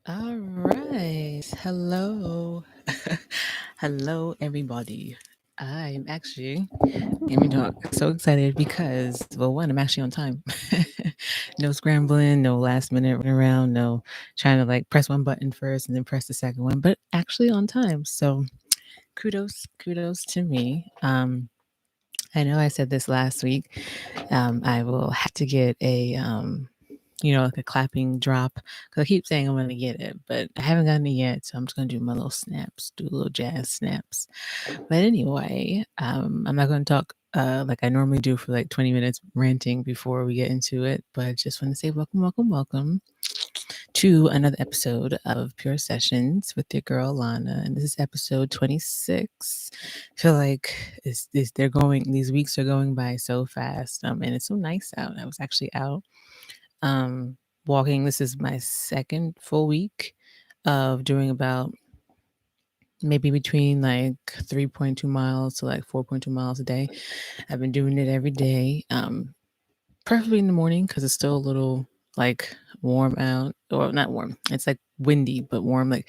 All right. Hello. Hello, everybody. I'm actually, let me talk, so excited because, well, one, I'm actually on time. No scrambling, no last minute running around, no trying to like press one button first and then press the second one, but actually on time. So kudos to me. I know I said this last week. I will have to get like a clapping drop because I keep saying I'm going to get it, but I haven't gotten it yet. So I'm just going to do my little snaps, do little jazz snaps. But anyway, I'm not going to talk like I normally do for like 20 minutes ranting before we get into it, but I just want to say welcome to another episode of Pure Sessions with your girl Lana, and this is episode 26. I feel like these weeks are going by so fast, and it's so nice out. I was actually out um, walking. This is my second full week of doing about maybe between like 3.2 miles to like 4.2 miles a day. I've been doing it every day. Preferably in the morning because it's still a little like warm out, or not warm. It's like windy but warm. Like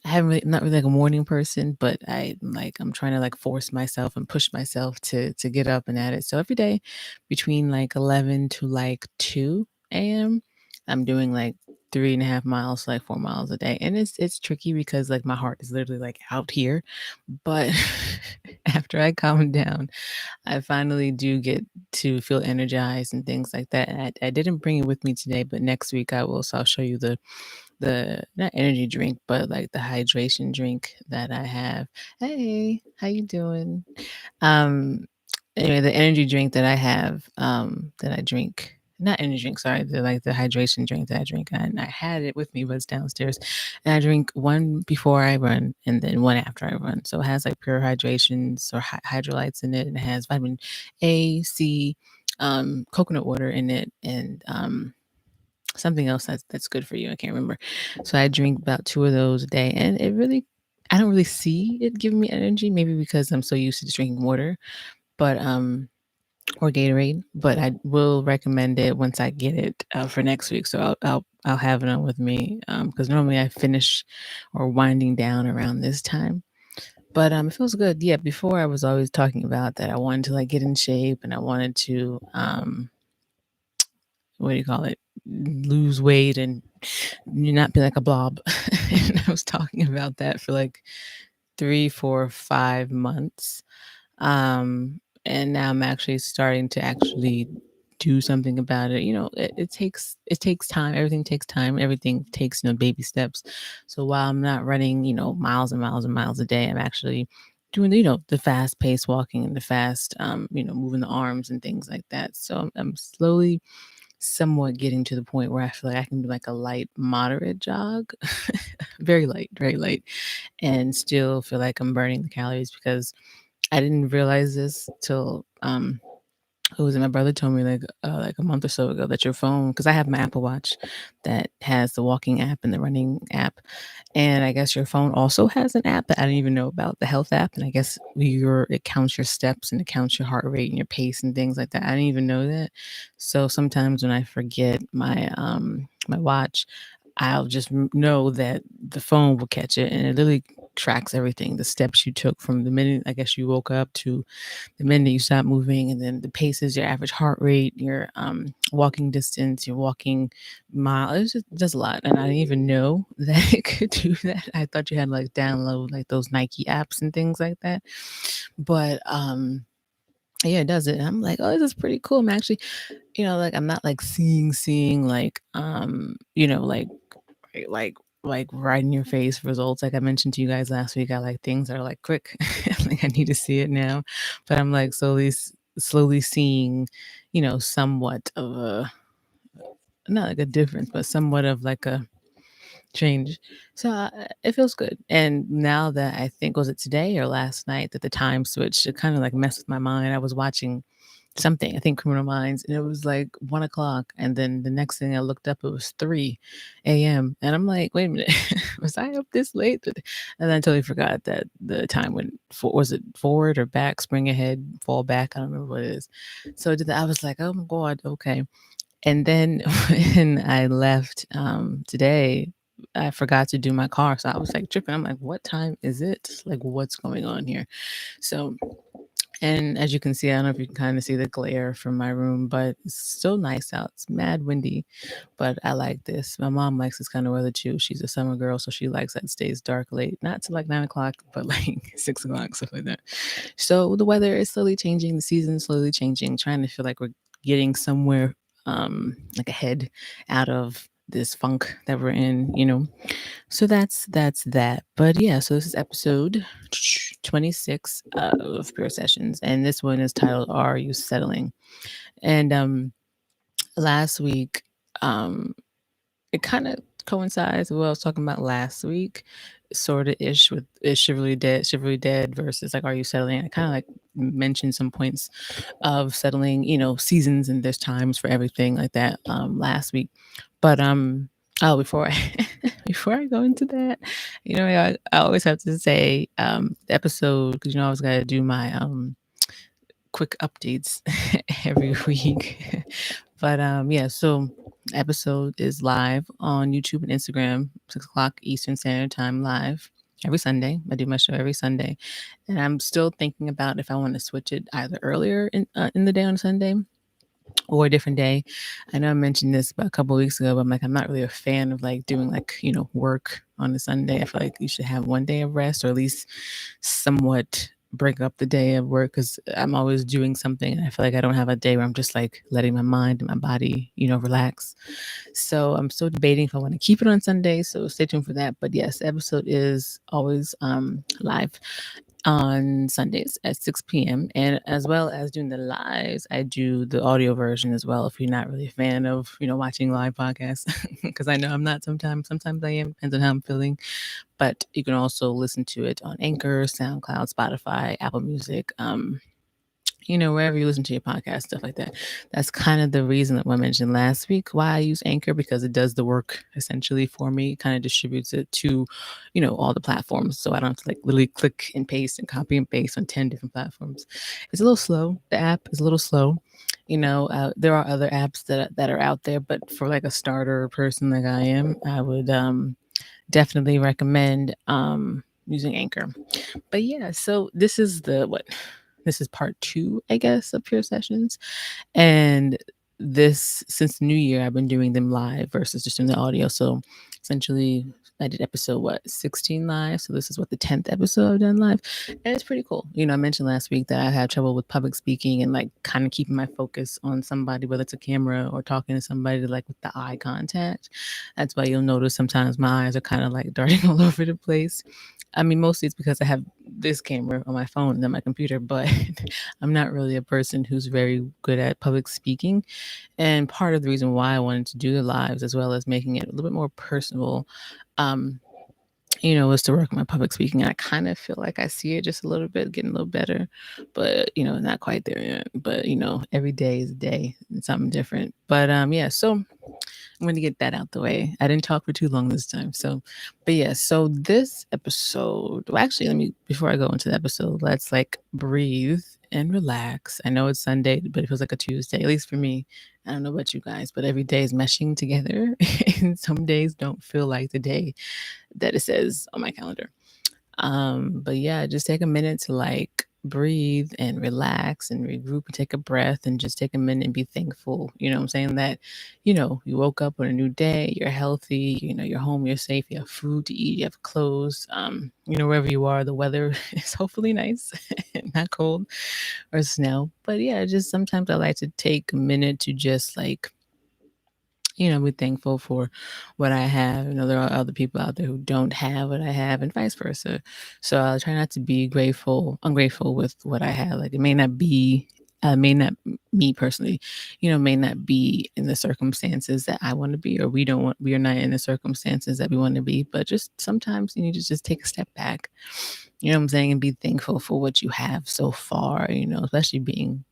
I'm not really like a morning person, but I'm trying to like force myself and push myself to get up and at it. So every day between like 11 to like 2 a.m. I'm doing like 3.5 miles, like 4 miles a day, and it's tricky because like my heart is literally like out here, but after I calm down I finally do get to feel energized and things like that. And I didn't bring it with me today, but next week I will. So I'll show you the not energy drink, but like the hydration drink that I have. Hey, how you doing? Um, anyway, the energy drink that I have, that I drink. Not energy drink, sorry, the hydration drink that I drink. And I had it with me, but it's downstairs. And I drink one before I run and then one after I run. So it has like pure hydrations or hydrolytes in it, and it has vitamin A, C, coconut water in it, and something else that's good for you. I can't remember. So I drink about two of those a day, and I don't really see it giving me energy. Maybe because I'm so used to just drinking water, but or Gatorade. But I will recommend it once I get it for next week. So I'll have it on with me because normally I finish or winding down around this time. But it feels good. Yeah, before I was always talking about that I wanted to like get in shape and I wanted to what do you call it? Lose weight and not be like a blob. And I was talking about that for like 3, 4, 5 months. And now I'm actually starting to actually do something about it. It takes time. Everything takes time. Everything takes, baby steps. So while I'm not running, miles and miles and miles a day, I'm actually doing, the fast pace walking and the fast, moving the arms and things like that. So I'm slowly somewhat getting to the point where I feel like I can do like a light, moderate jog, very light, and still feel like I'm burning the calories because I didn't realize this till who was it? My brother told me like a month or so ago that your phone, because I have my Apple Watch that has the walking app and the running app, and I guess your phone also has an app that I didn't even know about, the health app, and I guess it counts your steps and it counts your heart rate and your pace and things like that. I didn't even know that. So sometimes when I forget my watch, I'll just know that the phone will catch it, and it literally tracks everything, the steps you took from the minute I guess you woke up to the minute you stop moving, and then the paces, your average heart rate, your walking distance, your walking mile. It just does a lot, and I didn't even know that it could do that. I thought you had to like download like those Nike apps and things like that, but yeah, it does it. And I'm like, oh, this is pretty cool. I'm actually, like I'm not like seeing like like like right in your face results. Like I mentioned to you guys last week, I like things that are like quick. Like I need to see it now, but I'm like slowly seeing, somewhat of a, not like a difference, but somewhat of like a change. So it feels good. And now that I think, was it today or last night that the time switched, it kind of like messed with my mind. I was watching something, I think Criminal Minds, and it was like 1 o'clock. And then the next thing I looked up, it was 3 a.m. And I'm like, wait a minute, was I up this late? And then I totally forgot that the time went, was it forward or back, spring ahead, fall back? I don't remember what it is. So I was like, oh my God, okay. And then when I left today, I forgot to do my car, so I was like tripping. I'm like, what time is it? Like, what's going on here? So, and as you can see, I don't know if you can kind of see the glare from my room, but it's still nice out. It's mad windy, but I like this. My mom likes this kind of weather too. She's a summer girl, so she likes that it stays dark late, not to like 9 o'clock, but like 6 o'clock, stuff like that. So the weather is slowly changing, the season's slowly changing, trying to feel like we're getting somewhere like ahead out of this funk that we're in, you know. So that's that. But yeah, so this is episode 26 of Pure Sessions, and this one is titled "Are You Settling?" And last week, um, it kind of coincides with what I was talking about last week, sort of ish with is Chivalry Dead versus like Are You Settling? I kind of like mentioned some points of settling, you know, seasons and there's times for everything like that last week. But oh, before I before I go into that, you know, I always have to say the episode, because you know I always got to do my quick updates every week. But yeah, so episode is live on YouTube and Instagram, 6 o'clock Eastern Standard Time, live every Sunday. I do my show every Sunday, and I'm still thinking about if I want to switch it either earlier in the day on Sunday or a different day. I know I mentioned this about a couple of weeks ago, but I'm like, I'm not really a fan of like doing like, you know, work on a Sunday. I feel like you should have one day of rest or at least somewhat break up the day of work because I'm always doing something. And I feel like I don't have a day where I'm just like letting my mind and my body, you know, relax. So I'm still debating if I want to keep it on Sunday. So stay tuned for that. But yes, the episode is always live on Sundays at 6 p.m. And as well as doing the lives, I do the audio version as well. If you're not really a fan of, you know, watching live podcasts, because I know I'm not sometimes I am, depends on how I'm feeling. But you can also listen to it on Anchor, SoundCloud, Spotify, Apple Music, you know, wherever you listen to your podcast, stuff like that. That's kind of the reason that I mentioned last week why I use Anchor, because it does the work essentially for me. It kind of distributes it to, you know, all the platforms. So I don't have to like literally click and paste and copy and paste on 10 different platforms. It's a little slow. The app is a little slow. You know, there are other apps that are out there, but for like a starter person like I am, I would definitely recommend using Anchor. But yeah, so this is the what? This is part two, I guess, of Pure Sessions. And this, since the new year, I've been doing them live versus just doing the audio. So essentially, I did episode 16 live. So this is what the 10th episode I've done live. And it's pretty cool. You know, I mentioned last week that I had trouble with public speaking and like kind of keeping my focus on somebody, whether it's a camera or talking to somebody, like with the eye contact. That's why you'll notice sometimes my eyes are kind of like darting all over the place. I mean, mostly it's because I have this camera on my phone and then my computer, but I'm not really a person who's very good at public speaking. And part of the reason why I wanted to do the lives as well as making it a little bit more personal, um, you know, was to work on my public speaking. I kind of feel like I see it just a little bit, getting a little better, but you know, not quite there yet. But you know, every day is a day and something different. But yeah, so I'm going to get that out the way. I didn't talk for too long this time. So, but yeah, so this episode, well, actually, before I go into the episode, let's like breathe and relax. I know it's Sunday, but it feels like a Tuesday, at least for me. I don't know about you guys, but every day is meshing together. And some days don't feel like the day that it says on my calendar. But yeah, just take a minute to like breathe and relax and regroup and take a breath and just take a minute and be thankful. You know what I'm saying? That, you know, you woke up on a new day, you're healthy, you know, you're home, you're safe, you have food to eat, you have clothes, you know, wherever you are, the weather is hopefully nice, not cold or snow. But yeah, just sometimes I like to take a minute to just like, you know, be thankful for what I have. You know, there are other people out there who don't have what I have, and vice versa. So I'll try not to be ungrateful with what I have. Like it may not me personally, you know, may not be in the circumstances that I want to be, or we are not in the circumstances that we want to be. But just sometimes you need to just take a step back. You know what I'm saying, and be thankful for what you have so far. You know, especially being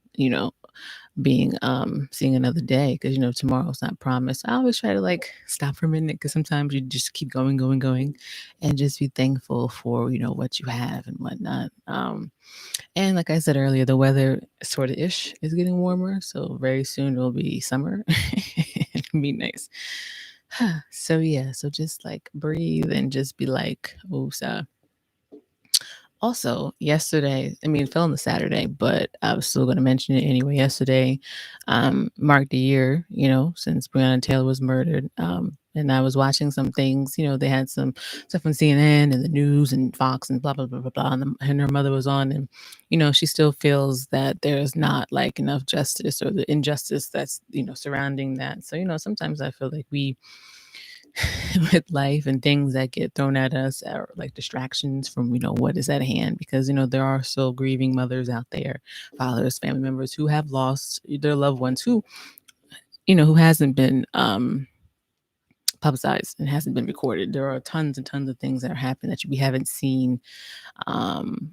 seeing another day, because you know tomorrow's not promised. I always try to like stop for a minute, because sometimes you just keep going and just be thankful for, you know, what you have and whatnot. And like I said earlier, the weather sort of ish is getting warmer, so very soon it will be summer. It'll be nice. So yeah, so just like breathe and just be like, oh, so also, yesterday, I mean, it fell on the Saturday, but I was still going to mention it anyway. Yesterday marked a year, since Breonna Taylor was murdered. And I was watching some things, they had some stuff on CNN and the news and Fox and blah, blah, blah, blah, blah. And her mother was on. And, she still feels that there's not like enough justice or the injustice that's, surrounding that. So, sometimes I feel like we, with life and things that get thrown at us are like distractions from what is at hand, because there are still grieving mothers out there, fathers, family members who have lost their loved ones, who hasn't been publicized and hasn't been recorded. There are tons and tons of things that are happening that we haven't seen, um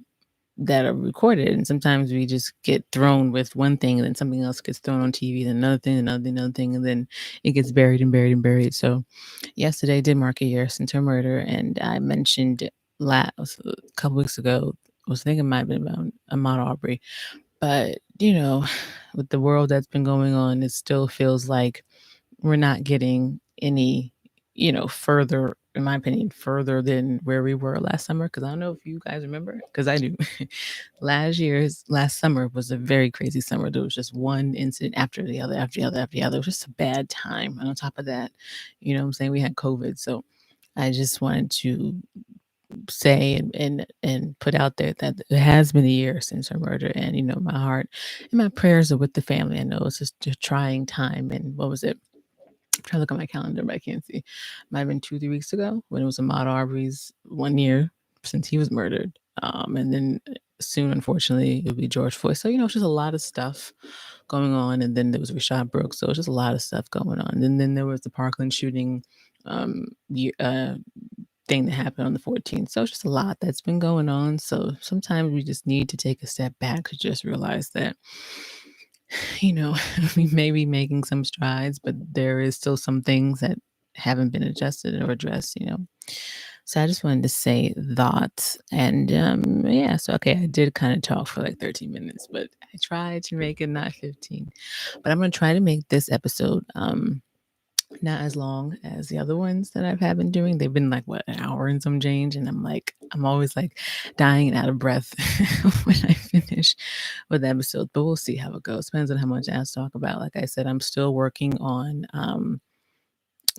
that are recorded, and sometimes we just get thrown with one thing and then something else gets thrown on TV, then another thing, another thing, and then it gets buried and buried and buried. So yesterday did mark a year since her murder, and I mentioned last a couple weeks ago, I was thinking it might have been about Ahmaud Arbery, but with the world that's been going on, it still feels like we're not getting any, further, in my opinion, further than where we were last summer. Because I don't know if you guys remember, because I do. Last summer was a very crazy summer. There was just one incident after the other, after the other, after the other. It was just a bad time. And on top of that, what I'm saying, we had COVID. So I just wanted to say and put out there that it has been a year since her murder, and my heart and my prayers are with the family. I know it's just a trying time. And what was it? I'm trying to look at my calendar, but I can't see. Might have been 2, 3 weeks ago when it was Ahmaud Arbery's 1 year since he was murdered. And then soon, unfortunately, it'll be George Floyd. So, it's just a lot of stuff going on. And then there was Rashad Brooks. So it's just a lot of stuff going on. And then there was the Parkland shooting thing that happened on the 14th. So it's just a lot that's been going on. So sometimes we just need to take a step back to just realize that, we may be making some strides, but there is still some things that haven't been adjusted or addressed. So I just wanted to say that. And yeah, so okay, I did kind of talk for like 13 minutes, but I tried to make it not 15. But I'm going to try to make this episode not as long as the other ones that I've been doing. They've been like what, an hour and some change, and I'm always like dying and out of breath when I finish with the episode. But we'll see how it goes. Depends on how much I have to talk about. Like I said, I'm still working on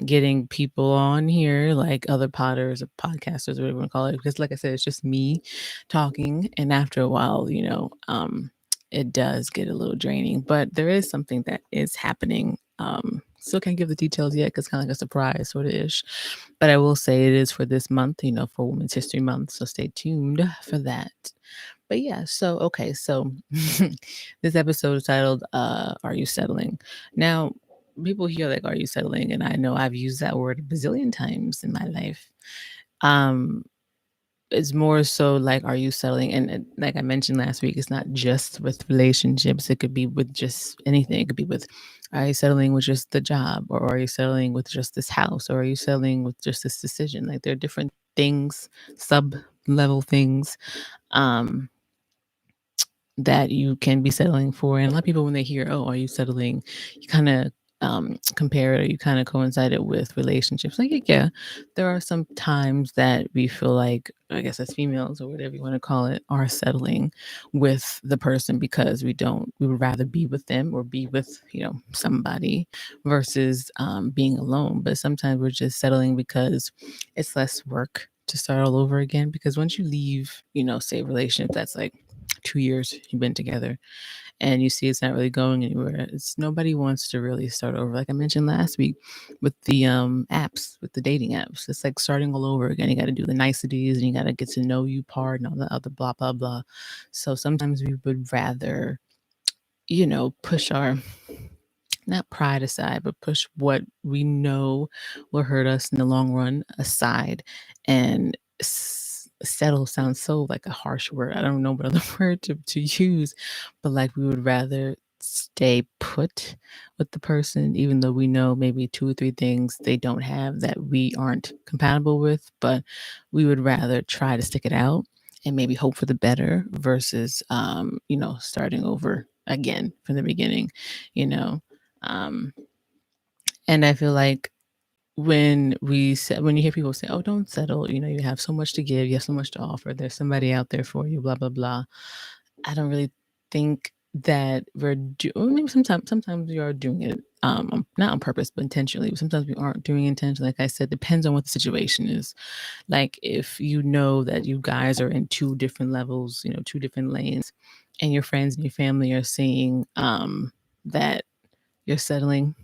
getting people on here, like other potters or podcasters, whatever you want to call it. Because like I said, it's just me talking. And after a while, it does get a little draining. But there is something that is happening. Still can't give the details yet because kind of like a surprise sort of ish. But I will say it is for this month, for Women's History Month. So stay tuned for that. But yeah, so okay, so this episode is titled Are You Settling? Now, people hear like, are you settling? And I know I've used that word a bazillion times in my life. Um, it's more so like, are you settling? And like I mentioned last week, it's not just with relationships. It could be with just anything. It could be with, are you settling with just the job? Or are you settling with just this house? Or are you settling with just this decision? Like there are different things, sub level things. Um, that you can be settling for. And a lot of people, when they hear, oh, are you settling? You kind of compare it, or you kind of coincide it with relationships. Like, yeah, there are some times that we feel like, I guess as females or whatever you want to call it, are settling with the person because we would rather be with them or be with, somebody versus being alone. But sometimes we're just settling because it's less work to start all over again. Because once you leave, say a relationship that's like 2 years you've been together and you see it's not really going anywhere, it's nobody wants to really start over. Like I mentioned last week with the apps, with the dating apps, it's like starting all over again. You got to do the niceties and you got to get to know you part and all the other blah blah blah. So sometimes we would rather push our, not pride aside, but push what we know will hurt us in the long run aside, and settle sounds so like a harsh word. I don't know what other word to use, but like we would rather stay put with the person, even though we know maybe 2 or 3 things they don't have that we aren't compatible with, but we would rather try to stick it out and maybe hope for the better versus, starting over again from the beginning, you know. Um, and I feel like when you hear people say, "Oh, don't settle," you have so much to give, you have so much to offer, there's somebody out there for you, blah blah blah. I don't really think that well, maybe sometimes we are doing it, not on purpose, but intentionally. But sometimes we aren't doing it intentionally. Like I said, depends on what the situation is. Like if you know that you guys are in two different levels, two different lanes, and your friends and your family are saying that you're settling,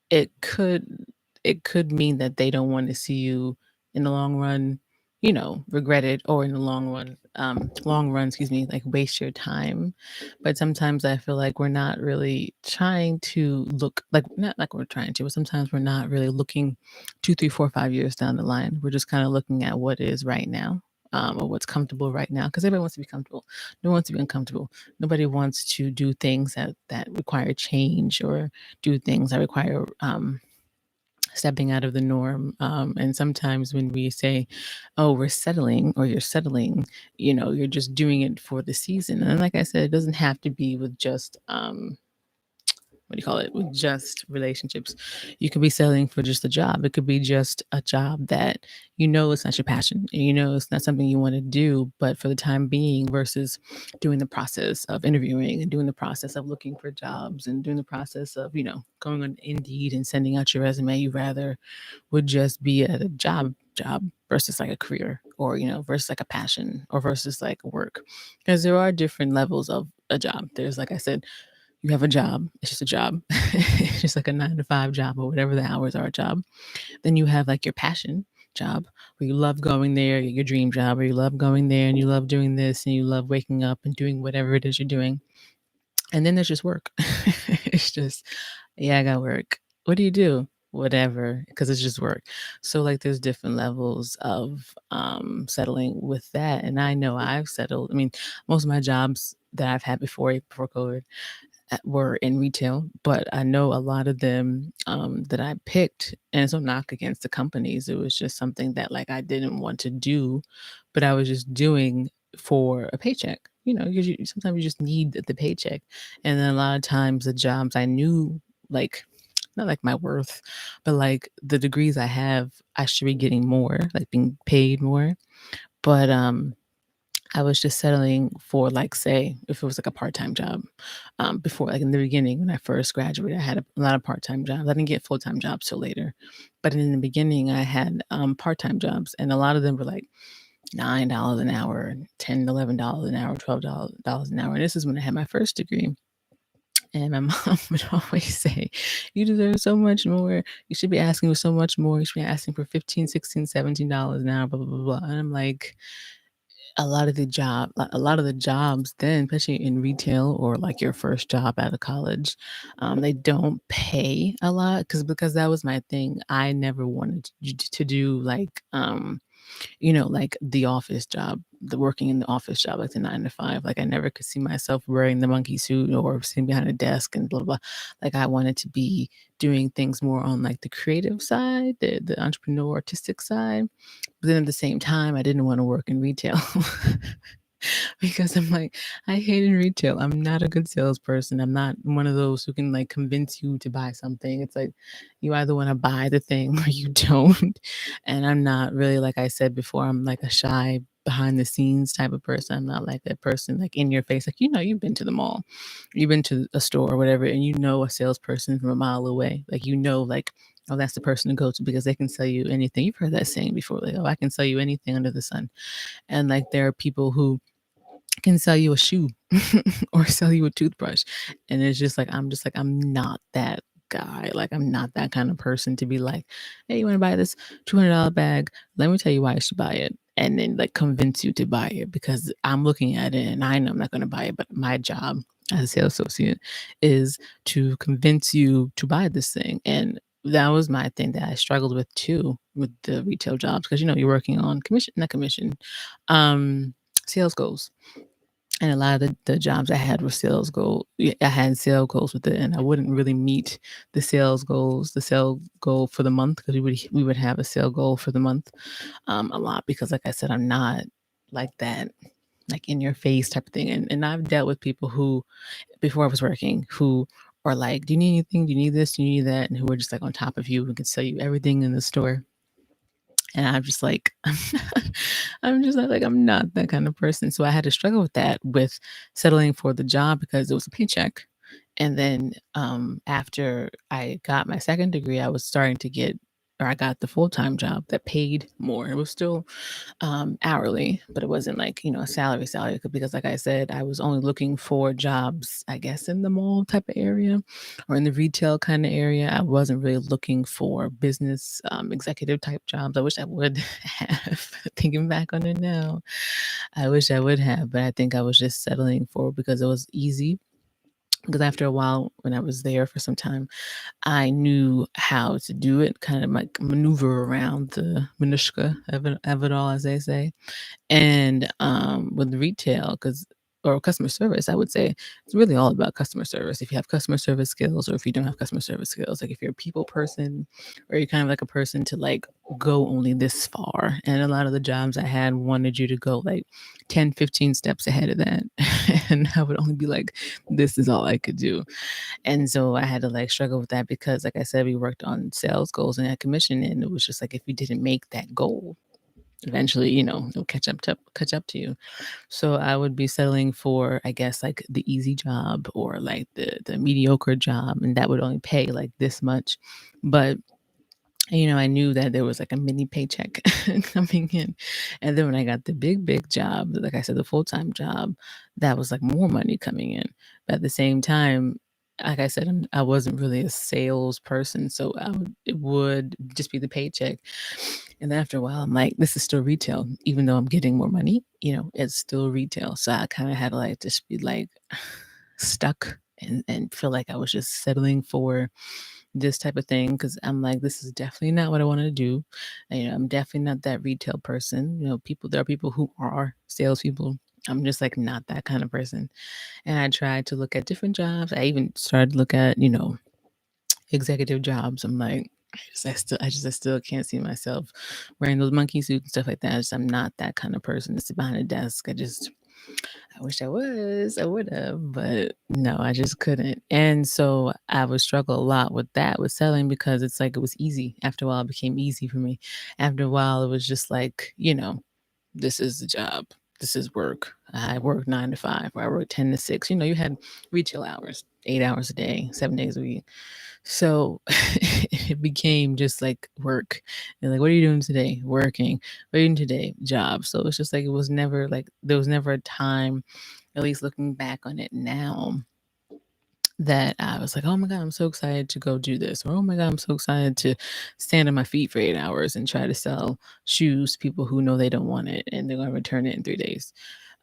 it could mean that they don't want to see you in the long run, regret it, or in the long run, excuse me, like waste your time. But sometimes I feel like we're not really trying to look like not like we're trying to, but sometimes we're not really looking 2, 3, 4, 5 years down the line. We're just kind of looking at what is right now. Or what's comfortable right now, because everybody wants to be comfortable. No one wants to be uncomfortable. Nobody wants to do things that require change, or do things that require stepping out of the norm. And sometimes when we say, "Oh, we're settling," or "You're settling," you're just doing it for the season. And like I said, it doesn't have to be with just what do you call it? With just relationships. You could be settling for just a job. It could be just a job that it's not your passion. It's not something you want to do, but for the time being, versus doing the process of interviewing and doing the process of looking for jobs and doing the process of, going on Indeed and sending out your resume. You rather would just be at a job versus like a career, or versus like a passion, or versus like work, because there are different levels of a job. There's, like I said, you have a job. It's just a job. It's just like a 9 to 5 job, or whatever the hours are a job. Then you have like your passion job, where you love going there, your dream job, where you love going there and you love doing this and you love waking up and doing whatever it is you're doing. And then there's just work. It's just, yeah, I got work. What do you do? Whatever, because it's just work. So like there's different levels of settling with that. And I know I've settled. I mean, most of my jobs that I've had before COVID were in retail, but I know a lot of them that I picked, and it's no knock against the companies. It was just something that like I didn't want to do, but I was just doing for a paycheck. Because sometimes you just need the paycheck, and then a lot of times the jobs I knew, like, not like my worth, but like the degrees I have, I should be getting more, like being paid more. But I was just settling for, like, say, if it was like a part-time job. Before, like in the beginning, when I first graduated, I had a lot of part-time jobs. I didn't get full-time jobs till later. But in the beginning, I had part-time jobs, and a lot of them were like $9 an hour, $10, $11 an hour, $12 an hour. And this is when I had my first degree. And my mom would always say, "You deserve so much more. You should be asking for so much more. You should be asking for 15, 16, $17 an hour, blah, blah, blah, blah." And I'm like, a lot of the jobs then, especially in retail or like your first job out of college, they don't pay a lot, because that was my thing. I never wanted to do like like the office job, the working in the office job, like the 9 to 5. Like I never could see myself wearing the monkey suit or sitting behind a desk and blah blah. Like I wanted to be doing things more on like the creative side, the entrepreneur artistic side. But then at the same time, I didn't want to work in retail. Because I'm like, I hated retail. I'm not a good salesperson. I'm not one of those who can like convince you to buy something. It's like you either want to buy the thing or you don't. And I'm not really, like I said before, I'm like a shy behind the scenes type of person. I'm not like that person like in your face. Like, you've been to the mall, you've been to a store or whatever, and you know a salesperson from a mile away. Like, like, oh, that's the person to go to because they can sell you anything. You've heard that saying before, like, oh, I can sell you anything under the sun. And like there are people who can sell you a shoe or sell you a toothbrush. And it's just like, I'm not that guy. Like, I'm not that kind of person to be like, "Hey, you want to buy this $200 bag? Let me tell you why you should buy it." And then like convince you to buy it, because I'm looking at it and I know I'm not going to buy it. But my job as a sales associate is to convince you to buy this thing. And that was my thing that I struggled with too, with the retail jobs, because you're working on not commission, sales goals. And a lot of the jobs I had were sales goal. Yeah, I had sales goals with it, and I wouldn't really meet the sale goal for the month, because we would have a sale goal for the month, a lot, because like I said, I'm not like that, like in your face type of thing. And I've dealt with people who, before I was working, who or like, do you need anything? Do you need this? Do you need that? And who are just like on top of you and can sell you everything in the store. And I'm just like, I'm just not like, I'm not that kind of person. So I had to struggle with that, with settling for the job because it was a paycheck. And then after I got my second degree, I was starting to get, or I got the full time job that paid more. It was still hourly, but it wasn't like, a salary, because like I said, I was only looking for jobs, I guess, in the mall type of area or in the retail kind of area. I wasn't really looking for business executive type jobs. I wish I would have. Thinking back on it now, I wish I would have, but I think I was just settling for because it was easy. Because after a while, when I was there for some time, I knew how to do it, kind of like maneuver around the minutia of it all, as they say. And with retail, because or customer service, I would say it's really all about customer service. If you have customer service skills, or if you don't have customer service skills, like if you're a people person, or you're kind of like a person to like go only this far. And a lot of the jobs I had wanted you to go like 10, 15 steps ahead of that. And I would only be like, this is all I could do. And so I had to like struggle with that because, like I said, we worked on sales goals and had commission, and it was just like if you didn't make that goal, eventually, it'll catch up to you. So I would be settling for, I guess, like the easy job or like the mediocre job, and that would only pay like this much. But I knew that there was like a mini paycheck coming in. And then when I got the big job, like I said, the full-time job, that was like more money coming in. But at the same time, like I said, I wasn't really a salesperson. So it would just be the paycheck. And then after a while, I'm like, this is still retail. Even though I'm getting more money, it's still retail. So I kind of had to like just be like stuck and feel like I was just settling for this type of thing because I'm like, this is definitely not what I want to do. And, I'm definitely not that retail person. There are people who are salespeople. I'm just like not that kind of person. And I tried to look at different jobs. I even started to look at, executive jobs. I'm like, I still can't see myself wearing those monkey suits and stuff like that. I'm not that kind of person to sit behind a desk. I wish I was. I would have, but no, I just couldn't. And so I would struggle a lot with that, with selling, because it's like it was easy. After a while, it became easy for me. After a while, it was just like, this is the job. This is work. I work 9 to 5, or I work 10 to 6. You had retail hours, 8 hours a day, 7 days a week. So it became just like work. And like, what are you doing today? Working. What are you doing today? Job. So it's just like it was never like there was never a time, at least looking back on it now, that I was like, oh my God, I'm so excited to go do this. Or oh my God, I'm so excited to stand on my feet for 8 hours and try to sell shoes to people who know they don't want it and they're gonna return it in 3 days.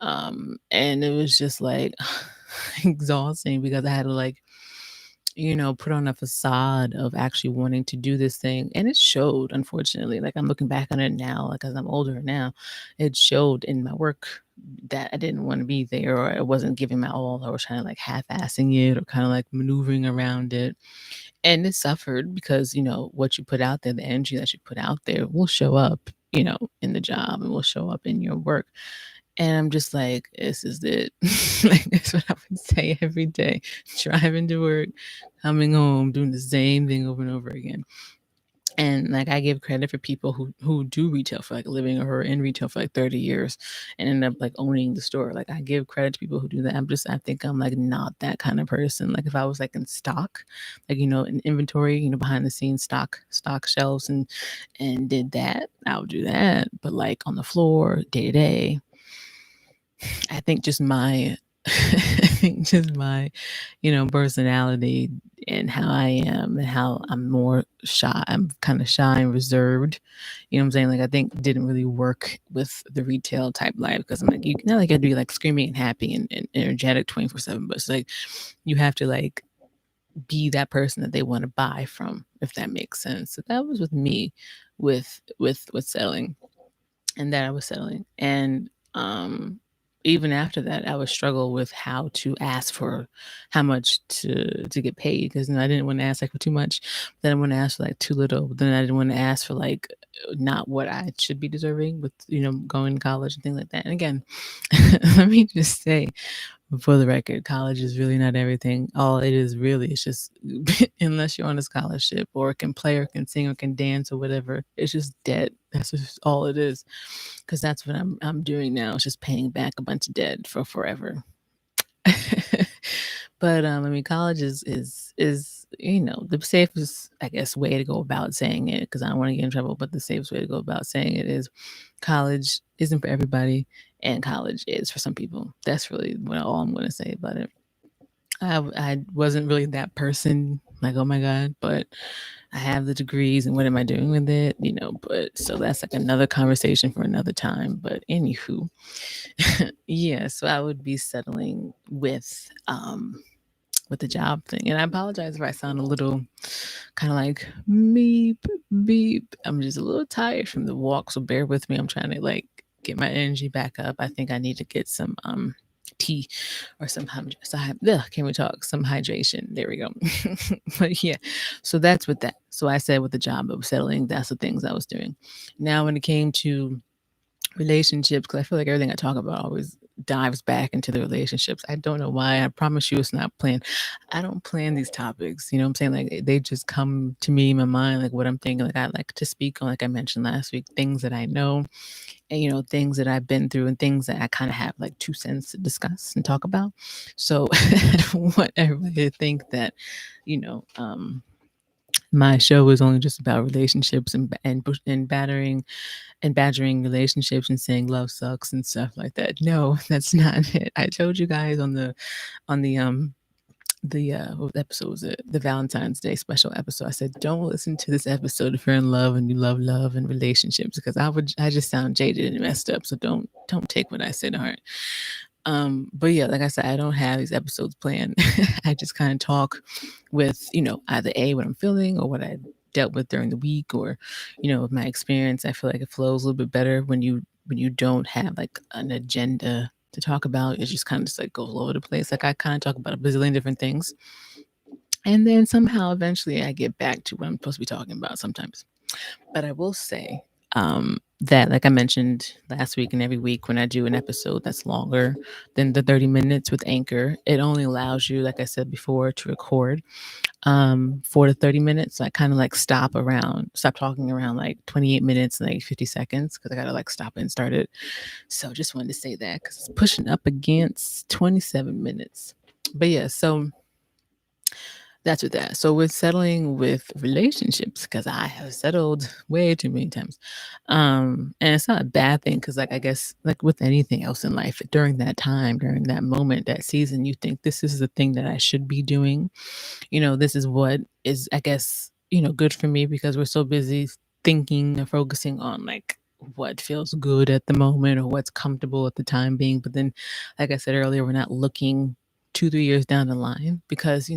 And it was just like exhausting because I had to like put on a facade of actually wanting to do this thing. And it showed, unfortunately. Like I'm looking back on it now, like as I'm older now, it showed in my work that I didn't want to be there, or I wasn't giving my all. I was kind of like half-assing it or kind of like maneuvering around it. And it suffered because, what you put out there, the energy that you put out there will show up, in the job and will show up in your work. And I'm just like, this is it. Like, that's what I would say every day. Driving to work, coming home, doing the same thing over and over again. And like I give credit for people who do retail for like a living, or who are in retail for like 30 years and end up like owning the store. Like I give credit to people who do that. I think I'm like not that kind of person. Like if I was like in stock, like in inventory, behind the scenes stock shelves and did that, I would do that. But like on the floor, day to day, I think just my I think just my, personality and how I am and how I'm more shy. I'm kind of shy and reserved. You know what I'm saying? Like I think didn't really work with the retail type life because I'm like, you not like I do like screaming and happy and energetic 24/7, but it's like you have to like be that person that they want to buy from, if that makes sense. So that was with me with selling, and that I was settling. And even after that, I would struggle with how to ask for how much to get paid, because I didn't want to ask like for too much, then I want to ask for like too little, but then I didn't want to ask for like not what I should be deserving with going to college and things like that. And again, let me just say, For the record, college is really not everything. All it is really is just unless you're on a scholarship or can play or can sing or can dance or whatever, it's just debt. That's just all it is. Because that's what I'm doing now. It's just paying back a bunch of debt for forever. But I mean, college is the safest, I guess, way to go about saying it, because I don't want to get in trouble. But the safest way to go about saying it is college isn't for everybody, and college is for some people. That's really all I'm going to say about it. I wasn't really that person, like, oh my god, but I have the degrees, and what am I doing with it? But so that's like another conversation for another time. But anywho, yeah, so I would be settling with the job thing. And I apologize if I sound a little kind of like meep beep. I'm just a little tired from the walk, so bear with me. I'm trying to like get my energy back up. I think I need to get some tea or can we talk some hydration. There we go. But yeah, so that's with that. So I said with the job of settling, that's the things I was doing. Now when it came to relationships, because I feel like everything I talk about always dives back into the relationships. I don't know why. I promise you it's not planned. I don't plan these topics. You know what I'm saying? Like they just come to me in my mind, like what I'm thinking. Like I like to speak on, like I mentioned last week, things that I know and things that I've been through and things that I kind of have like 2 cents to discuss and talk about. So I don't want everybody to think that, you know, my show is only just about relationships and badgering relationships and saying love sucks and stuff like that. No, that's not it. I told you guys on the what episode was it? The Valentine's Day special episode. I said, don't listen to this episode if you're in love and you love and relationships, because I just sound jaded and messed up. So don't take what I say to heart. But yeah, like I said, I don't have these episodes planned. I just kind of talk with, either what I'm feeling or what I dealt with during the week, or, with my experience. I feel like it flows a little bit better when you don't have like an agenda to talk about. It just kind of just like goes all over the place. Like I kind of talk about a bazillion different things. And then somehow eventually I get back to what I'm supposed to be talking about sometimes. But I will say that, like I mentioned last week and every week, when I do an episode that's longer than the 30 minutes with Anchor, it only allows you, like I said before, to record 4 to 30 minutes. So I kind of like stop talking around like 28 minutes and like 50 seconds, because I got to like stop and start it. So just wanted to say that because it's pushing up against 27 minutes. But yeah, so that's with that. So with settling with relationships, because I have settled way too many times. And it's not a bad thing, because like I guess like with anything else in life, during that time, during that moment, that season, you think this is the thing that I should be doing. This is what is, I guess, good for me, because we're so busy thinking and focusing on like what feels good at the moment or what's comfortable at the time being. But then, like I said earlier, we're not looking 2, 3 years down the line, because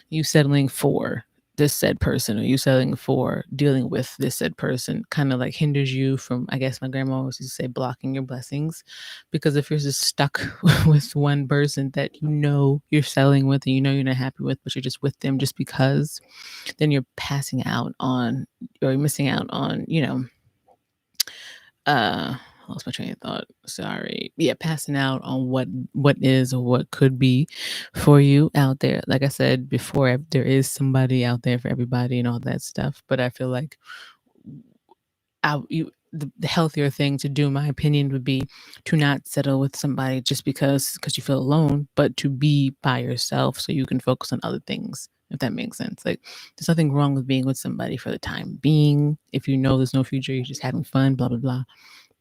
you settling for this said person, or you settling for dealing with this said person, kind of like hinders you from, I guess my grandma always used to say, blocking your blessings. Because if you're just stuck with one person that you're settling with and you're not happy with, but you're just with them just because, then you're passing out on, or you're missing out on, I lost my train of thought. Sorry. Yeah, passing out on what is or what could be for you out there. Like I said before, there is somebody out there for everybody and all that stuff. But I feel like the healthier thing to do, in my opinion, would be to not settle with somebody just because you feel alone, but to be by yourself so you can focus on other things. If that makes sense. Like, there's nothing wrong with being with somebody for the time being. If you know there's no future, you're just having fun, blah blah blah.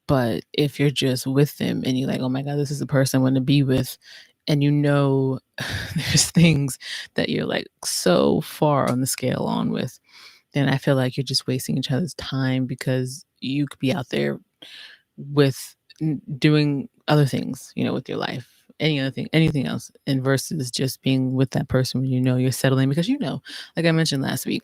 But if you're just with them and you're like, oh my God, this is the person I want to be with, and there's things that you're like so far on the scale on with, then I feel like you're just wasting each other's time, because you could be out there with doing other things, with your life, any other thing, anything else, and versus just being with that person when you're settling. Because like I mentioned last week,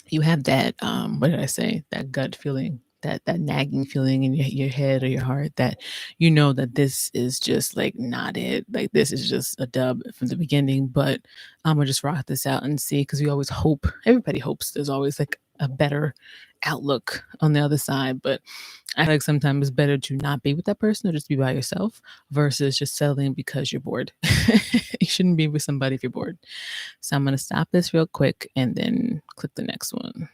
you have that what did I say, that gut feeling, that nagging feeling in your head or your heart, that that this is just like not it, like this is just a dub from the beginning, but I'm gonna just rock this out and see. Because we always hope, everybody hopes there's always like a better outlook on the other side. But I feel like sometimes it's better to not be with that person or just be by yourself versus just settling because you're bored. You shouldn't be with somebody if you're bored. So I'm going to stop this real quick and then click the next one.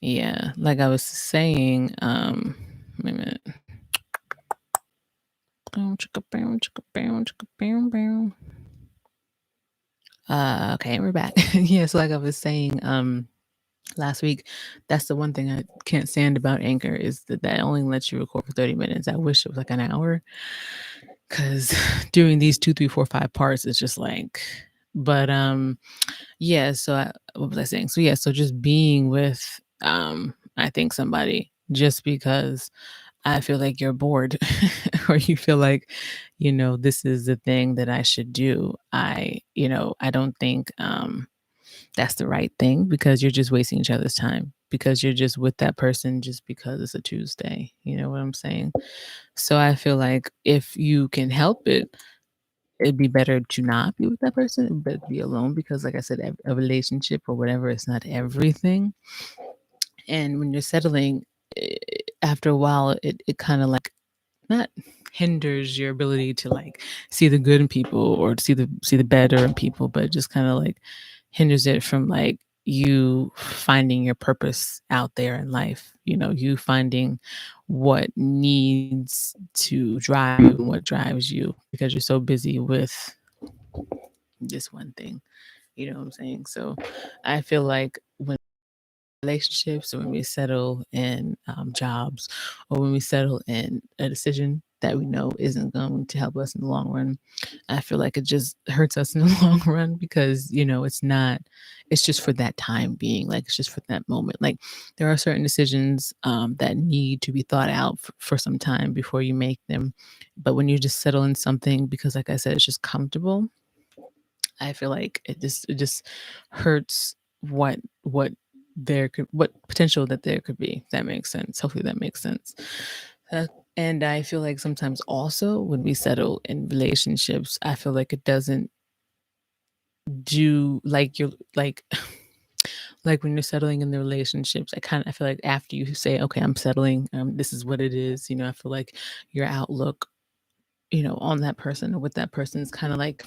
Yeah, like I was saying, wait a minute. Okay, we're back. Yeah, so like I was saying, last week, that's the one thing I can't stand about Anchor is that only lets you record for 30 minutes. I wish it was like an hour because doing these 2, 3, 4, 5 parts is just like, but yeah. So what was I saying? So yeah, so just being with I think somebody just because I feel like you're bored or you feel like, this is the thing that I should do. I don't think that's the right thing because you're just wasting each other's time because you're just with that person just because it's a Tuesday. You know what I'm saying? So I feel like if you can help it, it'd be better to not be with that person, but be alone because, like I said, a relationship or whatever is not everything. And when you're settling, eh, after a while, it kind of like not hinders your ability to like see the good in people or to see the better in people, but it just kind of like hinders it from like you finding your purpose out there in life. You finding what needs to drive you and what drives you because you're so busy with this one thing. You know what I'm saying? So I feel like when relationships or when we settle in jobs or when we settle in a decision that we know isn't going to help us in the long run, I feel like it just hurts us in the long run because it's just for that time being, like it's just for that moment. Like there are certain decisions that need to be thought out for some time before you make them, but when you just settle in something because like I said it's just comfortable, I feel like it just hurts what potential that there could be. If that makes sense. Hopefully that makes sense. Uh, and I feel like sometimes also when we settle in relationships, I feel like it doesn't do like you're like like when you're settling in the relationships, I feel like after you say, okay, I'm settling, this is what it is, I feel like your outlook, on that person or with that person is kind of like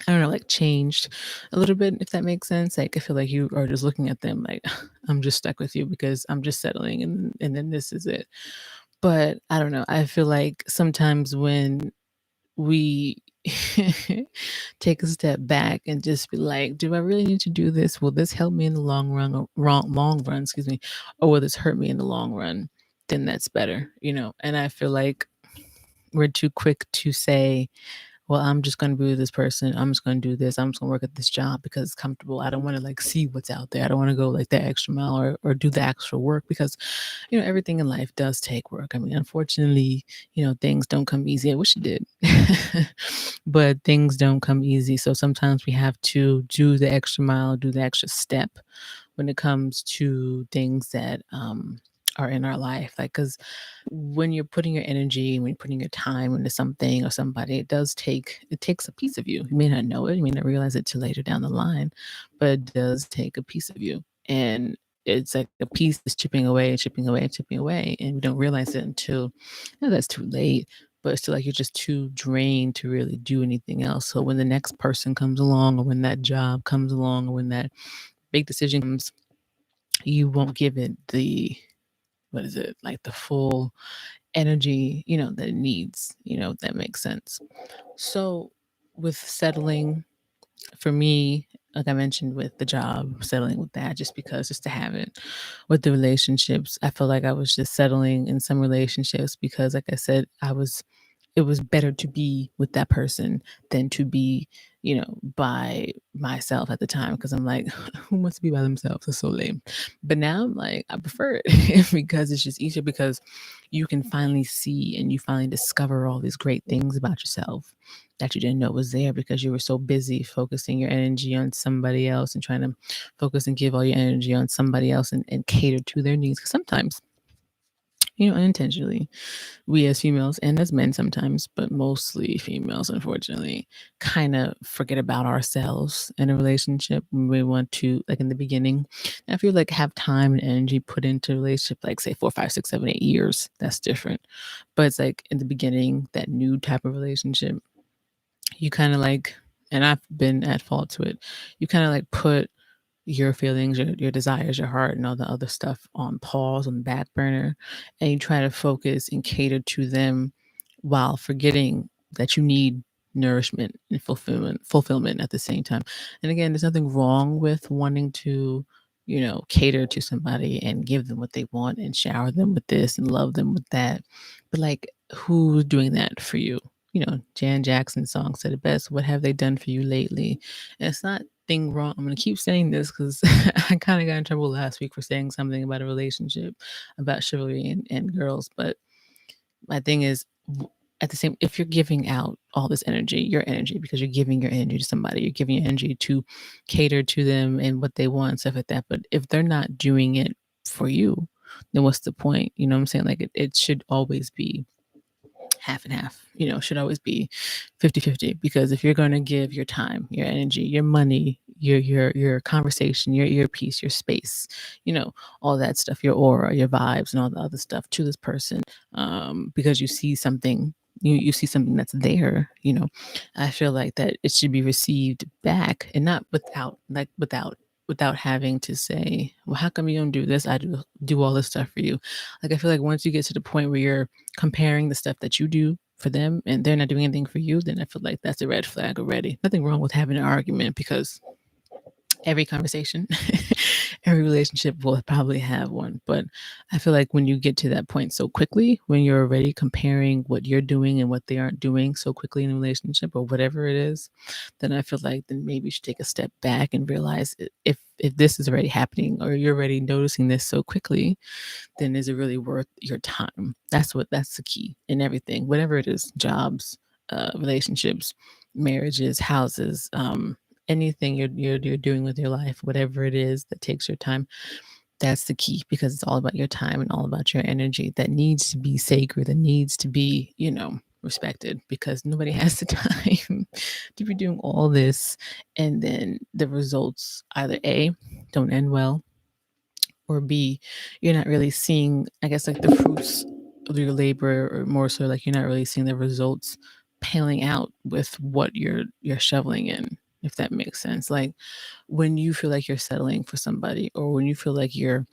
I don't know, like changed a little bit, if that makes sense. Like I feel like you are just looking at them like I'm just stuck with you because I'm just settling and then this is it. But I don't know. I feel like sometimes when we take a step back and just be like, do I really need to do this? Will this help me in the long run, excuse me, or will this hurt me in the long run? Then that's better. And I feel like we're too quick to say, well, I'm just going to be with this person. I'm just going to do this. I'm just going to work at this job because it's comfortable. I don't want to like see what's out there. I don't want to go like that extra mile or do the extra work because, everything in life does take work. I mean, unfortunately, things don't come easy. I wish it did, but things don't come easy. So sometimes we have to do the extra mile, do the extra step when it comes to things that are in our life. Like, because when you're putting your energy, when you're putting your time into something or somebody, it takes a piece of you. You may not know it, you may not realize it till later down the line, but it does take a piece of you. And it's like a piece is chipping away, chipping away, chipping away. And we don't realize it until that's too late. But it's still like you're just too drained to really do anything else. So when the next person comes along, or when that job comes along, or when that big decision comes, you won't give it the what is it like the full energy that it needs, if that makes sense. So with settling, for me, like I mentioned with the job, settling with that just to have it. With the relationships, I feel like I was just settling in some relationships because like I said, it was better to be with that person than to be, by myself at the time. Cause I'm like, who wants to be by themselves? It's so lame. But now I'm like, I prefer it because it's just easier because you can finally see and you finally discover all these great things about yourself that you didn't know was there because you were so busy focusing your energy on somebody else and trying to focus and give all your energy on somebody else and cater to their needs. Cause sometimes unintentionally, we as females and as men sometimes, but mostly females, unfortunately, kind of forget about ourselves in a relationship when we want to, like in the beginning. Now, if you like have time and energy put into a relationship, like say 4, 5, 6, 7, 8 years, that's different. But it's like in the beginning, that new type of relationship, you kind of like, and I've been at fault to it, you kind of like put your feelings, your desires, your heart, and all the other stuff on pause, on the back burner, and you try to focus and cater to them while forgetting that you need nourishment and fulfillment at the same time. And again, there's nothing wrong with wanting to, cater to somebody and give them what they want and shower them with this and love them with that. But like, who's doing that for you? Jan Jackson's song said it best. What have they done for you lately? And it's not thing wrong. I'm gonna keep saying this because I kind of got in trouble last week for saying something about a relationship, about chivalry and girls. But my thing is, at the same, if you're giving out all this energy, your energy, because you're giving your energy to somebody, you're giving your energy to cater to them and what they want and stuff like that. But if they're not doing it for you, then what's the point? You know what I'm saying? Like it should always be half and half, should always be 50-50. Because if you're going to give your time, your energy, your money, your conversation, your earpiece, your space, all that stuff, your aura, your vibes, and all the other stuff to this person, because you see something, you see something that's there, I feel like that it should be received back, and not without having to say, well, how come you don't do this? I do all this stuff for you. Like, I feel like once you get to the point where you're comparing the stuff that you do for them and they're not doing anything for you, then I feel like that's a red flag already. Nothing wrong with having an argument, because every conversation, every relationship will probably have one. But I feel like when you get to that point so quickly, when you're already comparing what you're doing and what they aren't doing so quickly in a relationship or whatever it is, then I feel like then maybe you should take a step back and realize, if this is already happening or you're already noticing this so quickly, then is it really worth your time? That's the key in everything, whatever it is: jobs, relationships, marriages, houses, anything you're doing with your life, whatever it is that takes your time. That's the key, because it's all about your time and all about your energy that needs to be sacred, that needs to be, respected, because nobody has the time to be doing all this, and then the results either A, don't end well, or B, you're not really seeing, I guess, like the fruits of your labor, or more so like you're not really seeing the results paling out with what you're shoveling in, if that makes sense. Like, when you feel like you're settling for somebody, or when you feel like you're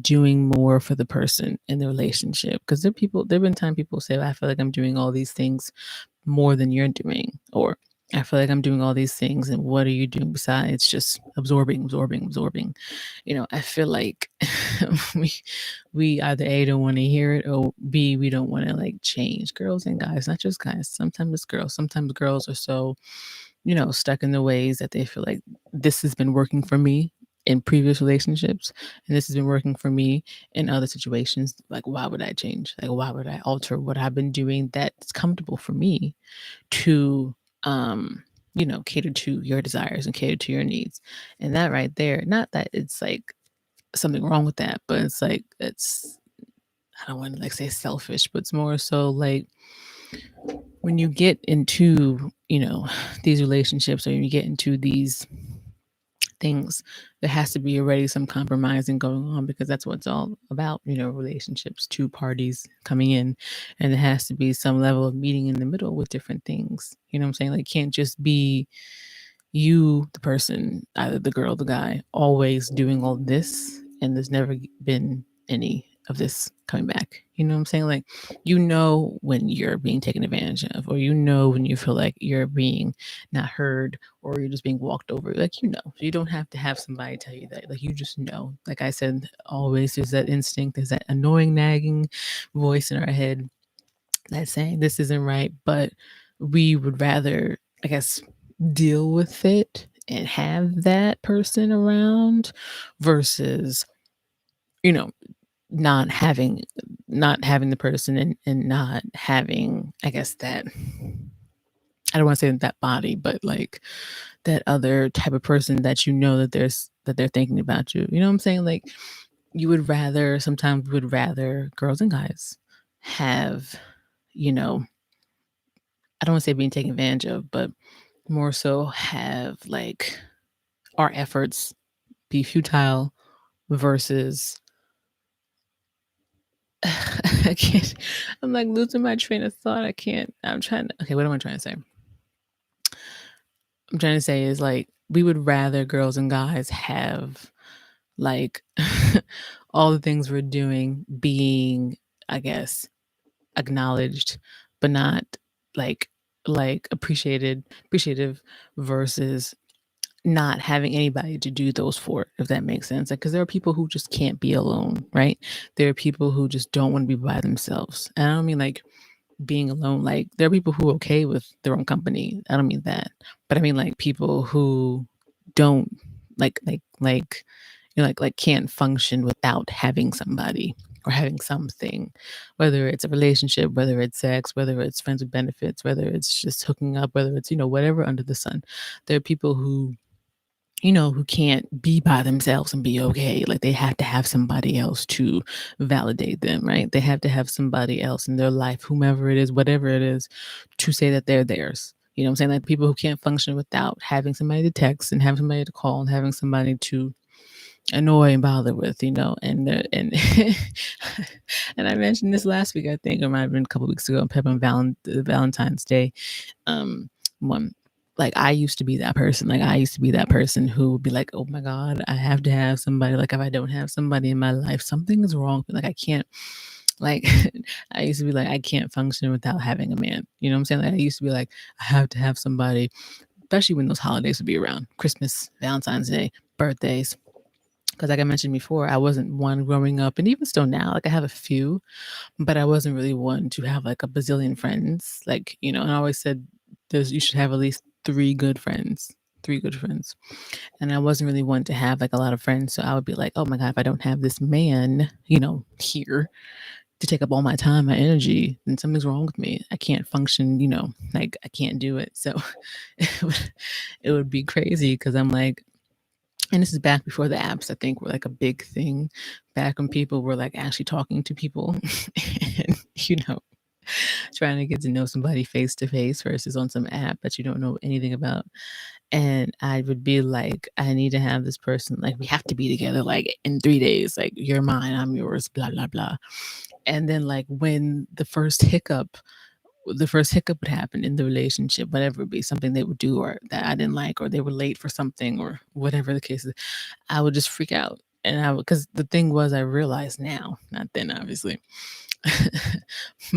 doing more for the person in the relationship, because there've been time people say, I feel like I'm doing all these things more than you're doing, or I feel like I'm doing all these things, and what are you doing besides just absorbing? I feel like we we either A, don't want to hear it, or B, we don't want to like change. Girls and guys, not just guys. Sometimes it's girls. Sometimes girls are so, stuck in the ways that they feel like this has been working for me in previous relationships, and this has been working for me in other situations. Like, why would I change? Like, why would I alter what I've been doing that's comfortable for me to, cater to your desires and cater to your needs? And that right there, not that it's like something wrong with that, but it's like, I don't want to like say selfish, but it's more so like, when you get into, these relationships, or you get into these things, there has to be already some compromising going on, because that's what it's all about, relationships, two parties coming in, and there has to be some level of meeting in the middle with different things. You know what I'm saying? Like, it can't just be you, the person, either the girl, the guy, always doing all this, and there's never been any of this coming back. You know what I'm saying? Like, when you're being taken advantage of, or when you feel like you're being not heard, or you're just being walked over. Like, you don't have to have somebody tell you that. Like, you just know. Like I said, always there's that instinct, there's that annoying, nagging voice in our head that's saying this isn't right, but we would rather, I guess, deal with it and have that person around, versus, you know, not having the person, and not having, I guess, that, I don't want to say that body, but like that other type of person that that they're thinking about you. You know what I'm saying? Like, sometimes we would rather girls and guys have, you know, I don't want to say being taken advantage of, but more so have like our efforts be futile versus I can't. I'm like losing my train of thought. I can't. I'm trying to. Okay, what am I trying to say? I'm trying to say is like we would rather girls and guys have like all the things we're doing being, I guess, acknowledged, but not like appreciative versus not having anybody to do those for, if that makes sense. Like, because there are people who just can't be alone, right? There are people who just don't want to be by themselves. And I don't mean like being alone. Like, there are people who are okay with their own company. I don't mean that, but I mean like people who don't like can't function without having somebody or having something, whether it's a relationship, whether it's sex, whether it's friends with benefits, whether it's just hooking up, whether it's whatever under the sun. There are people who who can't be by themselves and be okay. Like they have to have somebody else to validate them, right? They have to have somebody else in their life, whomever it is, whatever it is, to say that they're theirs. You know what I'm saying? Like people who can't function without having somebody to text and having somebody to call and having somebody to annoy and bother with, and and I mentioned this last week, I think, or it might have been a couple weeks ago, on Valentine's Day. One, like I used to be that person. Like I used to be that person who would be like, "Oh my God, I have to have somebody." Like if I don't have somebody in my life, something is wrong. Like I can't. Like I used to be like, I can't function without having a man. You know what I'm saying? Like I used to be like, I have to have somebody, especially when those holidays would be around, Christmas, Valentine's Day, birthdays. Because like I mentioned before, I wasn't one growing up, and even still now, like I have a few, but I wasn't really one to have like a bazillion friends. Like, and I always said you should have at least three good friends. And I wasn't really one to have like a lot of friends. So I would be like, oh my God, if I don't have this man, here to take up all my time, my energy, then something's wrong with me. I can't function, like I can't do it. So it would be crazy because I'm like, and this is back before the apps, I think, were like a big thing. Back when people were like actually talking to people and, trying to get to know somebody face to face versus on some app that you don't know anything about. And I would be like, I need to have this person, like, we have to be together like in 3 days, like, you're mine, I'm yours, blah, blah, blah. And then, like, when the first hiccup would happen in the relationship, whatever it be, something they would do or that I didn't like, or they were late for something, or whatever the case is, I would just freak out. And because the thing was, I realized now, not then, obviously,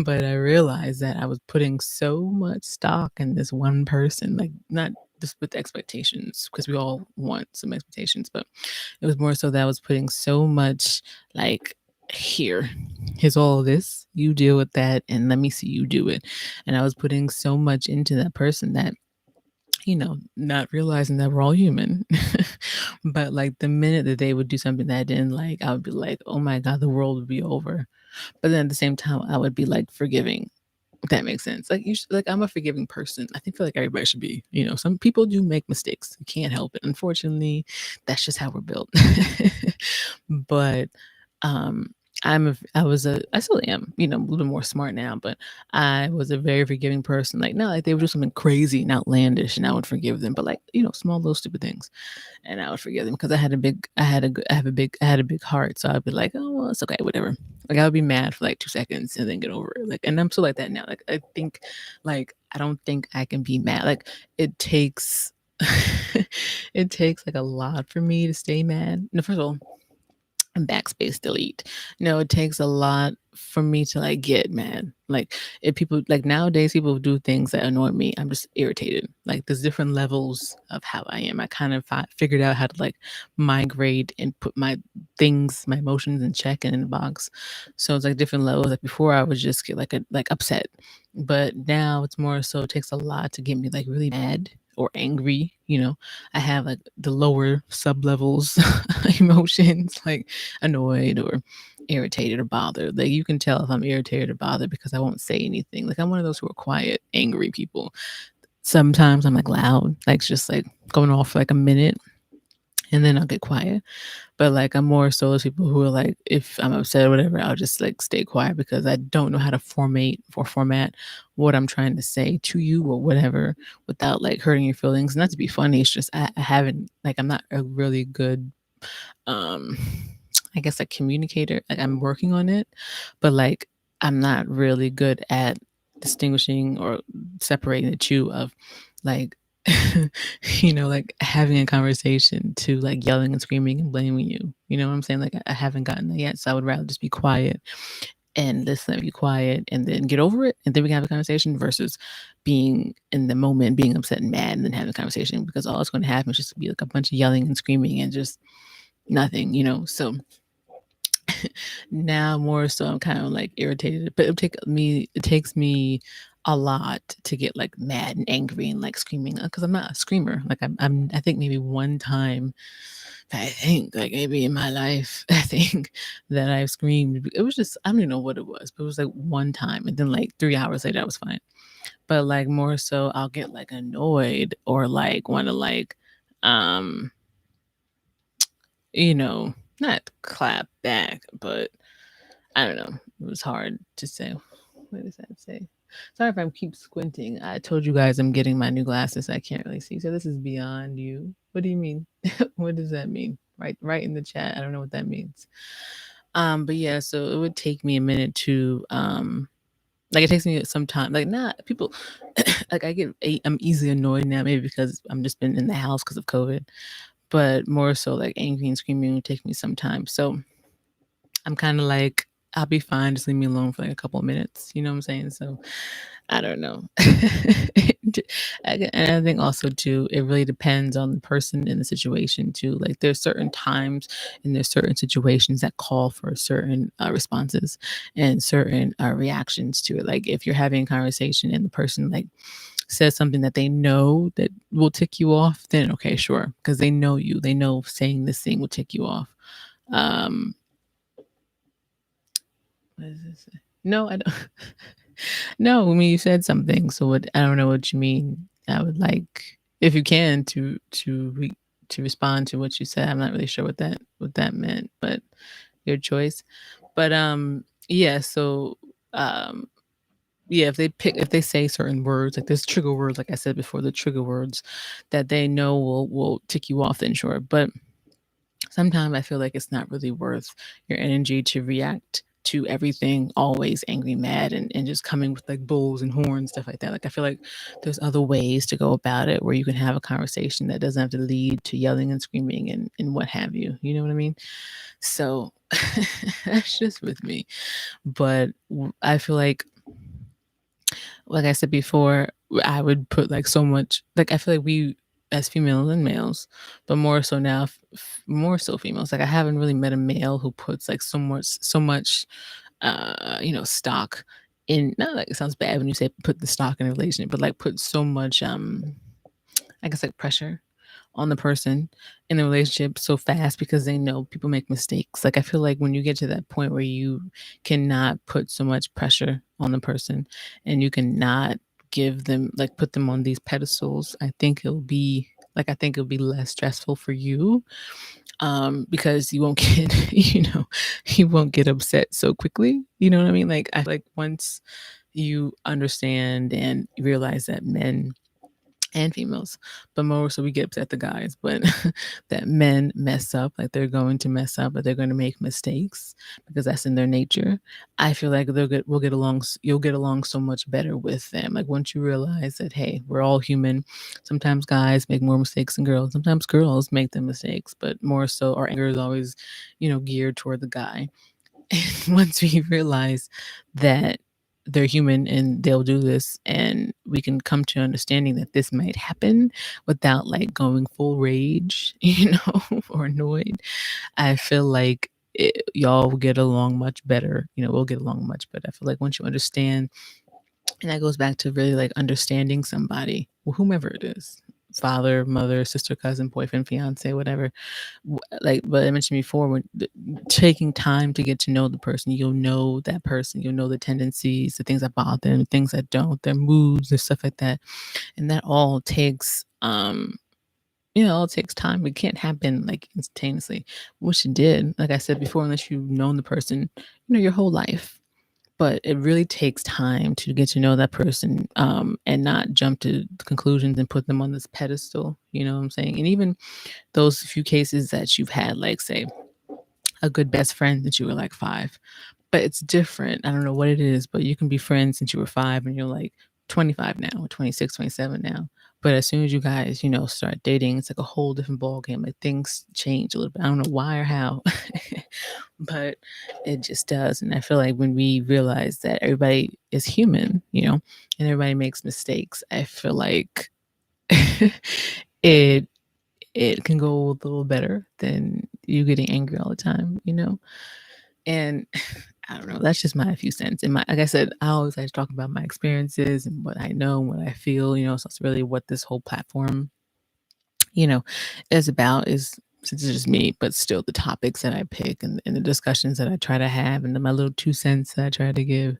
but I realized that I was putting so much stock in this one person, like not just with expectations, because we all want some expectations, but it was more so that I was putting so much like, here's all of this, you deal with that, and let me see you do it. And I was putting so much into that person that, not realizing that we're all human. But like the minute that they would do something that I didn't like, I would be like, oh my God, the world would be over. But then at the same time, I would be like forgiving, if that makes sense. Like like I'm a forgiving person. I think feel like everybody should be. Some people do make mistakes. You can't help it. Unfortunately, that's just how we're built. But um I still am, a little bit more smart now, but I was a very forgiving person. Like, no, like they would do something crazy and outlandish and I would forgive them. But like, small little stupid things, and I would forgive them because I had a big heart. So I'd be like, oh well, it's okay, whatever. Like I would be mad for like 2 seconds and then get over it. Like, and I'm still like that now. Like I think, like I don't think I can be mad. Like it takes, it takes like a lot for me to stay mad. No, first of all, and backspace delete. No, it takes a lot for me to like get mad. Like if people like nowadays people do things that annoy me, I'm just irritated. Like there's different levels of how I am. I kind of figured out how to like migrate and put my things, my emotions in check and in the box. So it's like different levels. Like before I would just get like upset. But now it's more so it takes a lot to get me like really mad or angry. I have like the lower sub levels emotions, like annoyed or irritated or bothered. Like you can tell if I'm irritated or bothered because I won't say anything. Like I'm one of those who are quiet, angry people. Sometimes I'm like loud, like just like going off for like a minute. and then I'll get quiet. But like I'm more so those people who are like, if I'm upset or whatever, I'll just like stay quiet because I don't know how to format what I'm trying to say to you or whatever without like hurting your feelings. Not to be funny, it's just I haven't like I'm not a really good um I guess like communicator. Like I'm working on it, but like I'm not really good at distinguishing or separating the two of like like having a conversation to like yelling and screaming and blaming you. You know what I'm saying? Like I haven't gotten that yet. So I would rather just be quiet and listen and be quiet and then get over it and then we can have a conversation versus being in the moment, being upset and mad and then having a conversation because all it's going to happen is just be like a bunch of yelling and screaming and just nothing. So now more so I'm kind of like irritated, but it takes me a lot to get like mad and angry and like screaming because I'm not a screamer. Like I think maybe one time I think like maybe in my life I think that I've screamed. It was just I don't even know what it was, but it was like one time and then like 3 hours later I was fine. But like more so I'll get like annoyed or like want to like um not clap back, but I don't know. It was hard to say. What does that say? Sorry if I keep squinting. I told you guys I'm getting my new glasses. I can't really see. So this is beyond you. What do you mean? What does that mean? Right in the chat. I don't know what that means. But yeah, so it would take me a minute to like it takes me some time. Like not people like I'm easily annoyed now, maybe because I'm just been in the house because of COVID. But more so like angry and screaming would take me some time. So I'm kind of like, I'll be fine. Just leave me alone for like a couple of minutes. You know what I'm saying? So I don't know. And I think also too, it really depends on the person and the situation too. Like there's certain times and there's certain situations that call for certain responses and certain reactions to it. Like if you're having a conversation and the person like says something that they know that will tick you off, then okay, sure, because they know you. They know saying this thing will tick you off. Um, what does this say? No, I don't. No, I mean you said something, so what? I don't know what you mean. I would like, if you can, to respond to what you said. I'm not really sure what that meant, but your choice. But yeah. So yeah, if they say certain words, like there's trigger words, like I said before, the trigger words that they know will tick you off, then sure. But sometimes I feel like it's not really worth your energy to react to everything always angry, mad, and just coming with like bulls and horns, stuff like that. Like I feel like there's other ways to go about it where you can have a conversation that doesn't have to lead to yelling and screaming and what have you. You know what I mean? So that's just with me. But I feel like I said before, I would put like so much, like I feel like we as females and males, but more so now, more so females. Like I haven't really met a male who puts like so much, stock in. Not like it sounds bad when you say put the stock in a relationship, but like put so much, I guess like pressure on the person in the relationship so fast because they know people make mistakes. Like I feel like when you get to that point where you cannot put so much pressure on the person and you cannot give them like put them on these pedestals, I think it'll be less stressful for you because you won't get you won't get upset so quickly. You know what I mean? Like I feel like once you understand and realize that men and females, but more so we get upset at the guys, but that men mess up, like they're going to mess up, but they're going to make mistakes because that's in their nature. I feel like we'll get along, you'll get along so much better with them. Like once you realize that, hey, we're all human. Sometimes guys make more mistakes than girls. Sometimes girls make the mistakes, but more so our anger is always, geared toward the guy. And once we realize that they're human and they'll do this, and we can come to understanding that this might happen without like going full rage, or annoyed, I feel like y'all will get along much better. We'll get along much better. I feel like once you understand, and that goes back to really like understanding somebody, whomever it is, father, mother, sister, cousin, boyfriend, fiance, whatever. Like but I mentioned before, when taking time to get to know the person, you'll know that person, you'll know the tendencies, the things that bother them, the things that don't, their moods and stuff like that. And that all takes it all takes time. It can't happen like instantaneously, which it did. Like I said before, unless you've known the person, your whole life. But it really takes time to get to know that person, and not jump to conclusions and put them on this pedestal. You know what I'm saying? And even those few cases that you've had, like, say, a good best friend since you were like 5. But it's different. I don't know what it is, but you can be friends since you were 5 and you're like 25 now, or 26, 27 now. But as soon as you guys, start dating, it's like a whole different ball game. Like, things change a little bit. I don't know why or how, but it just does. And I feel like when we realize that everybody is human, and everybody makes mistakes, I feel like it it can go a little better than you getting angry all the time. And I don't know, that's just my few cents. And like I said, I always like to talk about my experiences and what I know and what I feel. So it's really what this whole platform, you know, is about, is, since it's just me, but still the topics that I pick, and the discussions that I try to have, and my little 2 cents that I try to give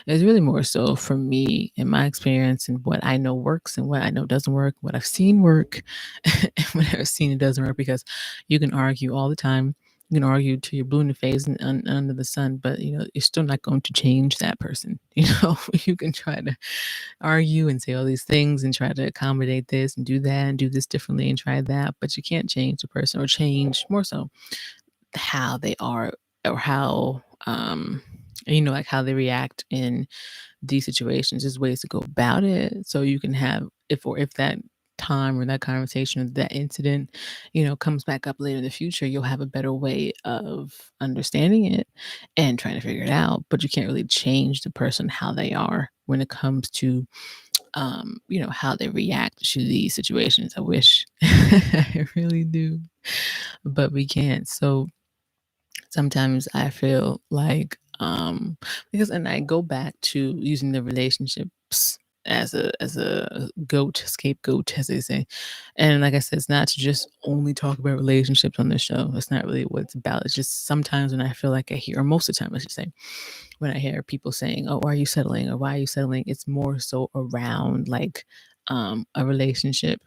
is really more so for me and my experience and what I know works and what I know doesn't work, what I've seen work and what I've seen it doesn't work, because you can argue all the time. You can argue till you're blue in the face and under the sun, but you're still not going to change that person. You can try to argue and say all these things and try to accommodate this and do that and do this differently and try that, but you can't change the person, or change more so how they are, or how like how they react in these situations. There's ways to go about it, so you can have, if that time or that conversation or that incident comes back up later in the future, you'll have a better way of understanding it and trying to figure it out. But you can't really change the person, how they are, when it comes to how they react to these situations. I wish I really do, but we can't. So sometimes I feel like, because, and I go back to using the relationships as a goat scapegoat, as they say. And like I said, it's not to just only talk about relationships on the show. That's not really what it's about. It's just sometimes when I feel like I hear, or most of the time I should say, when I hear people saying, "Oh, why are you settling?" or "Why are you settling?" It's more so around like a relationship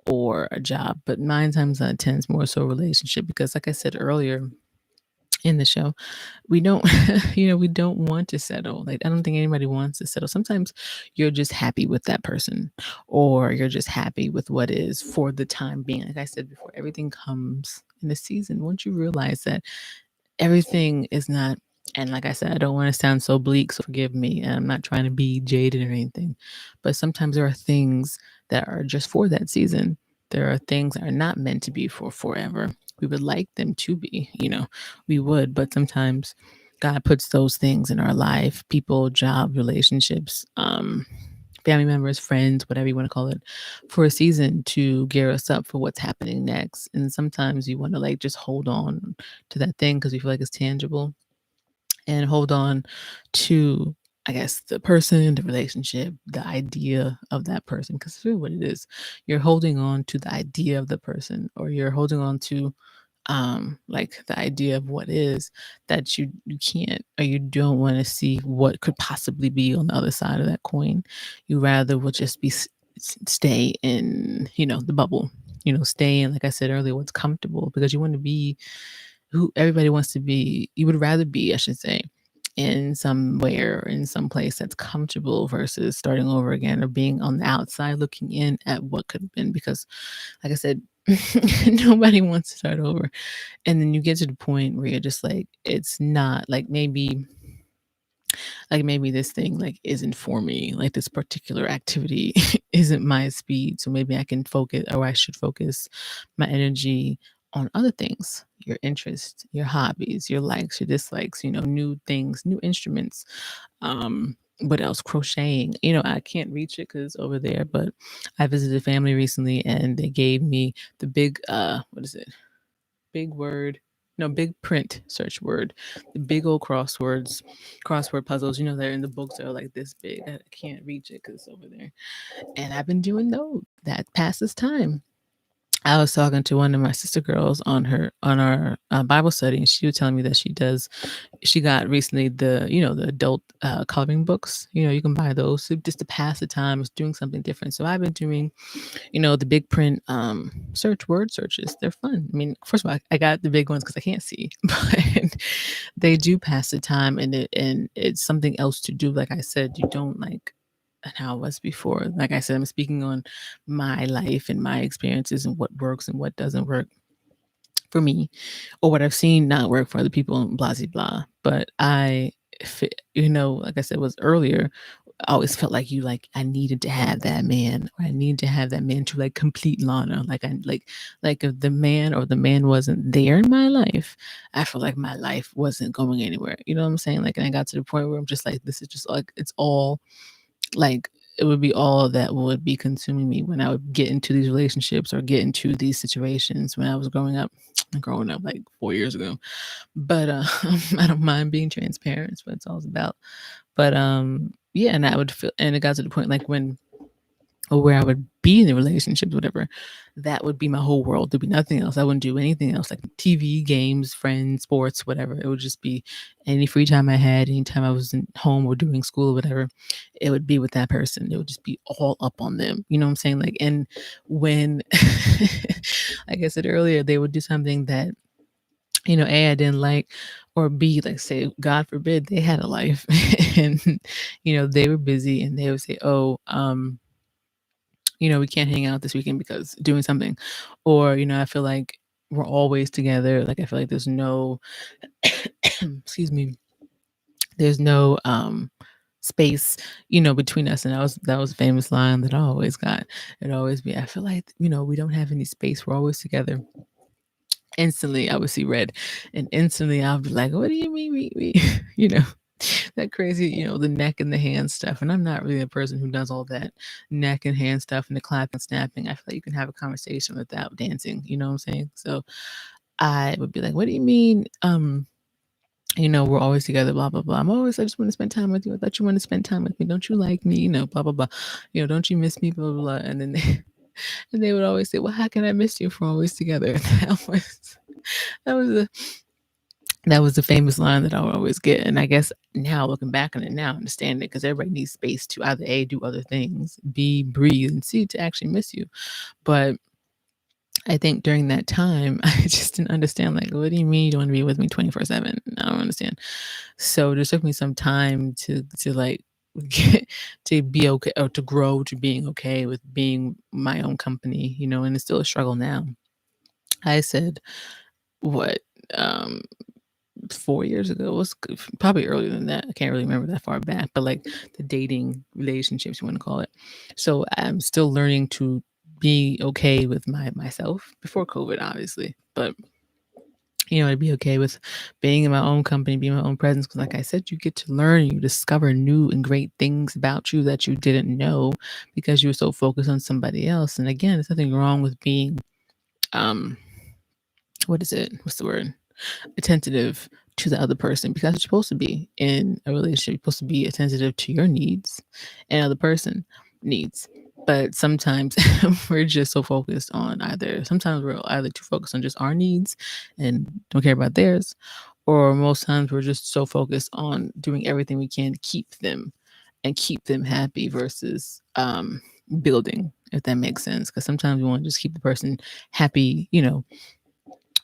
or a job. But 9 times out of 10, it's more so a relationship, because, like I said earlier in the show, we don't, we don't want to settle. Like, I don't think anybody wants to settle. Sometimes you're just happy with that person, or you're just happy with what is for the time being. Like I said before, everything comes in a season. Once you realize that everything is not, and like I said, I don't want to sound so bleak, so forgive me, and I'm not trying to be jaded or anything, but sometimes there are things that are just for that season. There are things that are not meant to be for forever. We would like them to be, we would, but sometimes God puts those things in our life, people, job, relationships, family members, friends, whatever you want to call it, for a season to gear us up for what's happening next. And sometimes you want to like just hold on to that thing because you feel like it's tangible, and hold on to, I guess, the person, the relationship, the idea of that person, because it's really what it is. You're holding on to the idea of the person, or you're holding on to like the idea of what is, that you can't, or you don't want to see what could possibly be on the other side of that coin. You rather will just be stay in the bubble, stay in, like I said earlier, what's comfortable, because you want to be who everybody wants to be. You would rather be, I should say, in somewhere, in some place that's comfortable, versus starting over again, or being on the outside looking in at what could have been. Because, like I said, nobody wants to start over. And then you get to the point where you're just like, it's not like, maybe this thing like isn't for me, like this particular activity isn't my speed, so maybe I can focus, or I should focus my energy on other things, your interests, your hobbies, your likes, your dislikes, new things, new instruments. What else? Crocheting. I can't reach it because it's over there, but I visited family recently and they gave me the big what is it, big word, no, big print search word, the big old crossword puzzles. They're in the books, that are like this big. I can't reach it because it's over there. And I've been doing those. That passes time. I was talking to one of my sister girls on our Bible study, and she was telling me that she got recently the adult coloring books. You can buy those just to pass the time, is doing something different. So I've been doing the big print word searches. They're fun. I mean, first of all, I got the big ones because I can't see, but they do pass the time, and it's something else to do. Like I said, you don't like how it was before. Like I said, I'm speaking on my life and my experiences and what works and what doesn't work for me, or what I've seen not work for other people, and blah blah blah. But like I said was earlier, I always felt like I needed to have that man, or I needed to have that man to like complete Lana. Like if the man or the man wasn't there in my life, I feel like my life wasn't going anywhere. You know what I'm saying? Like, and I got to the point where I'm just like, this is just like, it's all like, it would be all that would be consuming me when I would get into these relationships or get into these situations when I was growing up like 4 years ago. But I don't mind being transparent. It's what it's all about. But yeah, and I would feel, and it got to the point like when, or where I would be in the relationships, whatever, that would be my whole world. There'd be nothing else. I wouldn't do anything else, like TV, games, friends, sports, whatever. It would just be any free time I had, anytime I was home or doing school or whatever, it would be with that person. It would just be all up on them. You know what I'm saying? Like, and when, like I said earlier, they would do something that, A, I didn't like, or B, like say, God forbid, they had a life and, they were busy and they would say, oh, we can't hang out this weekend because doing something. Or, I feel like we're always together. Like, I feel like there's no, excuse me, there's no space, between us. And that was a famous line that I always got. It always be, I feel like, we don't have any space. We're always together. Instantly I would see red, and instantly I'll be like, what do you mean we you know that crazy, the neck and the hand stuff. And I'm not really a person who does all that neck and hand stuff and the clapping, snapping. I feel like you can have a conversation without dancing. You know what I'm saying? So I would be like, what do you mean? We're always together, blah, blah, blah. I just want to spend time with you. I thought you want to spend time with me. Don't you like me? Blah, blah, blah. Don't you miss me? Blah, blah, blah. And then and they would always say, well, how can I miss you if we're always together? That was the that was the famous line that I would always get. And I guess now looking back on it now, I understand it, because everybody needs space to either A, do other things, B, breathe, and C, to actually miss you. But I think during that time, I just didn't understand, like, what do you mean you don't want to be with me 24/7? I don't understand. So it just took me some time to like get to be okay, or to grow to being okay with being my own company, and it's still a struggle now. I said, what, um 4 years ago, was probably earlier than that. I can't really remember that far back, but like the dating relationships, you want to call it. So I'm still learning to be okay with myself before COVID, obviously, but to be okay with being in my own company, being my own presence. Because, like I said, you get to learn, you discover new and great things about you that you didn't know because you were so focused on somebody else. And again, there's nothing wrong with being, um, what is it? What's the word? Attentive to the other person, because you're supposed to be in a relationship. You're supposed to be attentive to your needs and other person needs. But sometimes we're just so focused on sometimes we're either too focused on just our needs and don't care about theirs, or most times we're just so focused on doing everything we can to keep them and keep them happy versus building, if that makes sense. Because sometimes we want to just keep the person happy,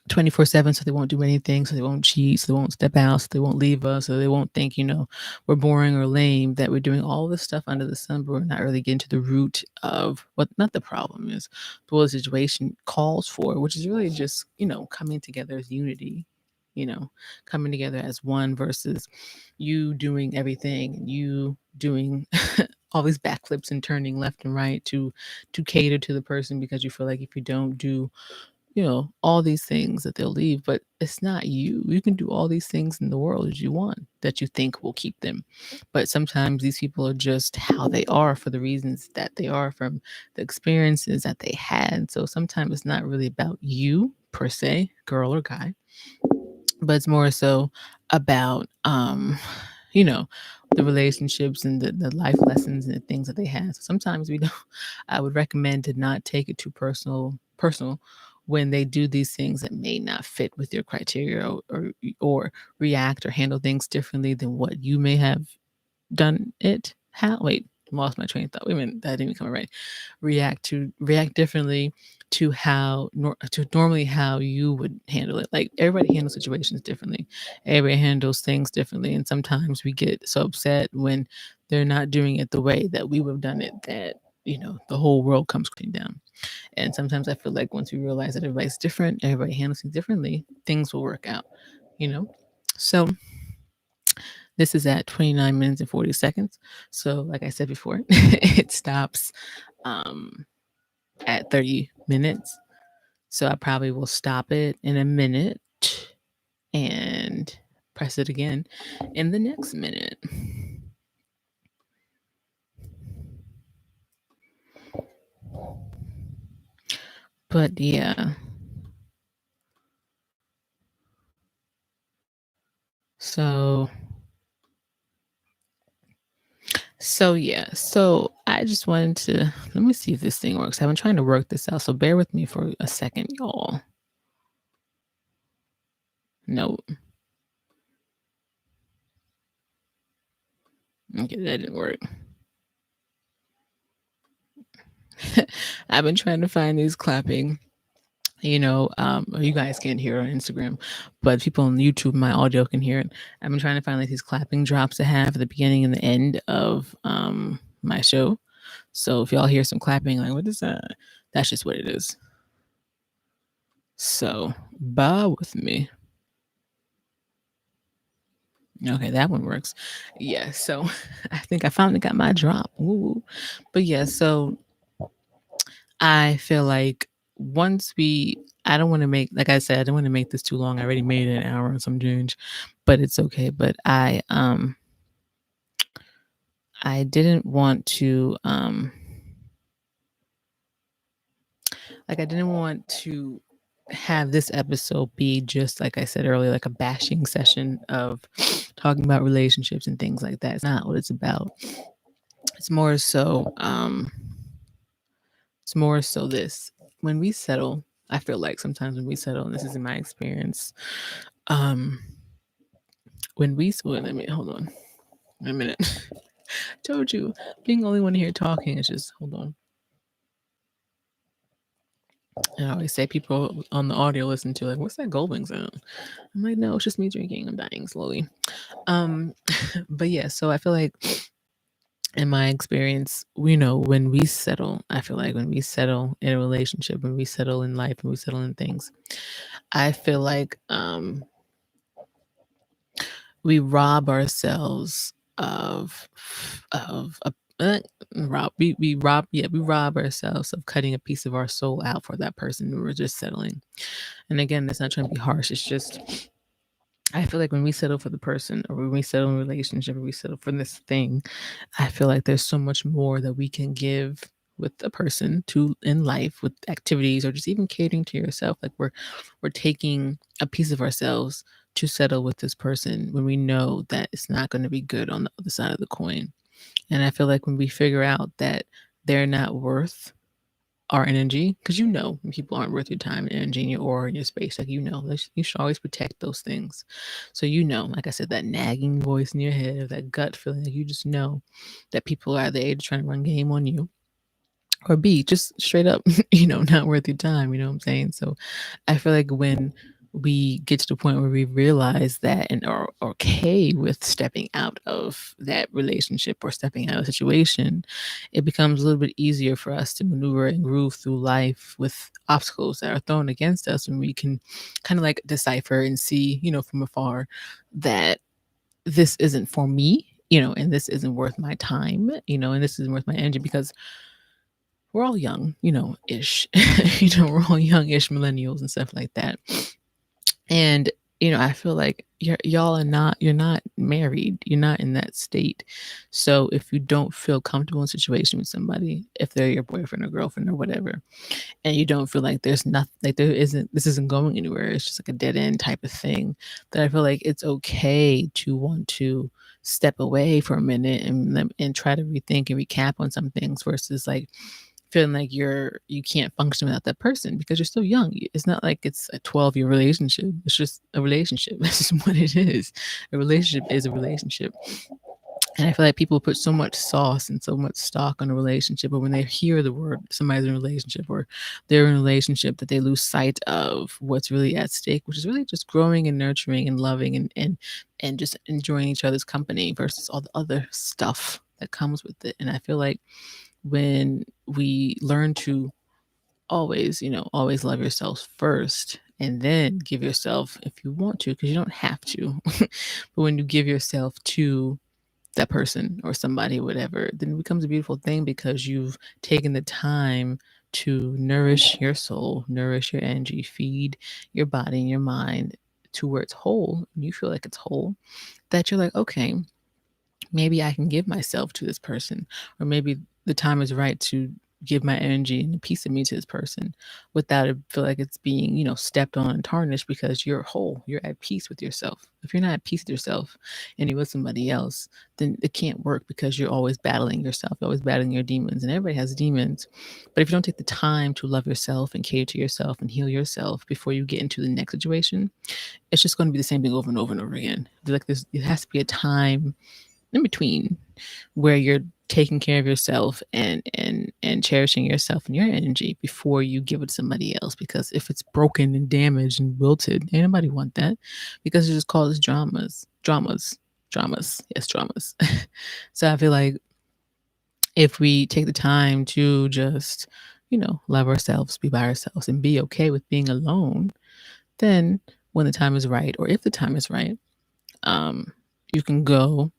24/7, so they won't do anything, so they won't cheat, so they won't step out, so they won't leave us, so they won't think, we're boring or lame, that we're doing all this stuff under the sun, but we're not really getting to the root of what not the problem is, but what the situation calls for, which is really just, coming together as unity, coming together as one versus you doing everything and you doing all these backflips and turning left and right to cater to the person, because you feel like if you don't do all these things that they'll leave. But it's not you. You can do all these things in the world as you want that you think will keep them. But sometimes these people are just how they are for the reasons that they are, from the experiences that they had. So sometimes it's not really about you per se, girl or guy, but it's more so about the relationships and the life lessons and the things that they had. So sometimes we don't I would recommend to not take it too personal personal when they do these things that may not fit with your criteria, or react or handle things differently than what you may have done it. How? Wait, lost my train of thought. Wait a minute, that didn't even come right. React differently to to normally how you would handle it. Like, everybody handles situations differently. Everybody handles things differently, and sometimes we get so upset when they're not doing it the way that we would have done it, that the whole world comes crashing down. And sometimes I feel like once we realize that everybody's different, everybody handles things differently, things will work out. You know. So this is at 29 minutes and 40 seconds. So, like I said before, it stops um, at 30 minutes. So I probably will stop it in a minute and press it again in the next minute. But yeah. So yeah. So I just wanted to let me see if this thing works. I've been trying to work this out. So bear with me for a second, y'all. No. Okay, that didn't work. I've been trying to find these clapping. You guys can't hear it on Instagram, but people on YouTube, my audio can hear it. I've been trying to find like these clapping drops to have at the beginning and the end of my show. So if y'all hear some clapping, like, what is that? That's just what it is. So bear with me. Okay, that one works. Yeah, so I think I finally got my drop. Ooh. But yeah, so I feel like I don't want to make, like I said, I don't want to make this too long. I already made it an hour and some change, but it's okay. But I didn't want to I didn't want to have this episode be just, like I said earlier, like a bashing session of talking about relationships and things like that. It's not what it's about. It's more so this. When we settle, I feel like sometimes when we settle, and this is in my experience, when we let me hold on a minute. Told you, being the only one here talking is just, hold on. And I always say, people on the audio listen to, like, what's that gulping sound? I'm like, no, it's just me drinking. I'm dying slowly. But yeah, so I feel like in my experience, when we settle, I feel like when we settle in a relationship, when we settle in life, when we settle in things, I feel like we rob ourselves of we rob ourselves of cutting a piece of our soul out for that person when we're just settling. And again, that's not trying to be harsh. It's just, I feel like when we settle for the person, or when we settle in a relationship, or we settle for this thing, I feel like there's so much more that we can give with a person to in life, with activities, or just even catering to yourself. Like, we're taking a piece of ourselves to settle with this person when we know that it's not going to be good on the other side of the coin. And I feel like when we figure out that they're not worth our energy, because when people aren't worth your time and energy and your aura and your space, like, you should always protect those things. So, like I said, that nagging voice in your head, that gut feeling, like, you just know that people are either A, trying to run game on you, or B, just straight up, not worth your time. You know what I'm saying? So I feel like when we get to the point where we realize that and are okay with stepping out of that relationship or stepping out of a situation, it becomes a little bit easier for us to maneuver and groove through life with obstacles that are thrown against us, when we can kind of like decipher and see, from afar, that this isn't for me, and this isn't worth my time, and this isn't worth my energy, because we're all young, ish. We're all young-ish millennials and stuff like that. And I feel like you're not married, you're not in that state. So if you don't feel comfortable in a situation with somebody, if they're your boyfriend or girlfriend or whatever, and you don't feel like there's nothing, like this isn't going anywhere, it's just like a dead end type of thing, that I feel like it's okay to want to step away for a minute and try to rethink and recap on some things, versus like feeling like you can't function without that person because you're still young. It's not like it's a 12-year relationship. It's just a relationship. That's just what it is. A relationship is a relationship. And I feel like people put so much sauce and so much stock on a relationship, but when they hear the word somebody's in a relationship or they're in a relationship, that they lose sight of what's really at stake, which is really just growing and nurturing and loving and just enjoying each other's company versus all the other stuff that comes with it. And I feel like when we learn to always love yourself first and then give yourself if you want to, because you don't have to, but when you give yourself to that person or somebody, whatever, then it becomes a beautiful thing because you've taken the time to nourish your soul, nourish your energy, feed your body and your mind to where it's whole. You feel like it's whole, that you're like, okay, maybe I can give myself to this person, or maybe the time is right to give my energy and a piece of me to this person without it feel like it's being, stepped on and tarnished because you're whole. You're at peace with yourself. If you're not at peace with yourself and you're with somebody else, then it can't work because you're always battling yourself, you're always battling your demons. And everybody has demons. But if you don't take the time to love yourself and cater to yourself and heal yourself before you get into the next situation, it's just going to be the same thing over and over and over again. Like this, it has to be a time in between where you're taking care of yourself and cherishing yourself and your energy before you give it to somebody else. Because if it's broken and damaged and wilted, ain't nobody want that, because it just causes dramas, yes, dramas. So I feel like if we take the time to just love ourselves, be by ourselves, and be okay with being alone, then when the time is right, or if the time is right, you can go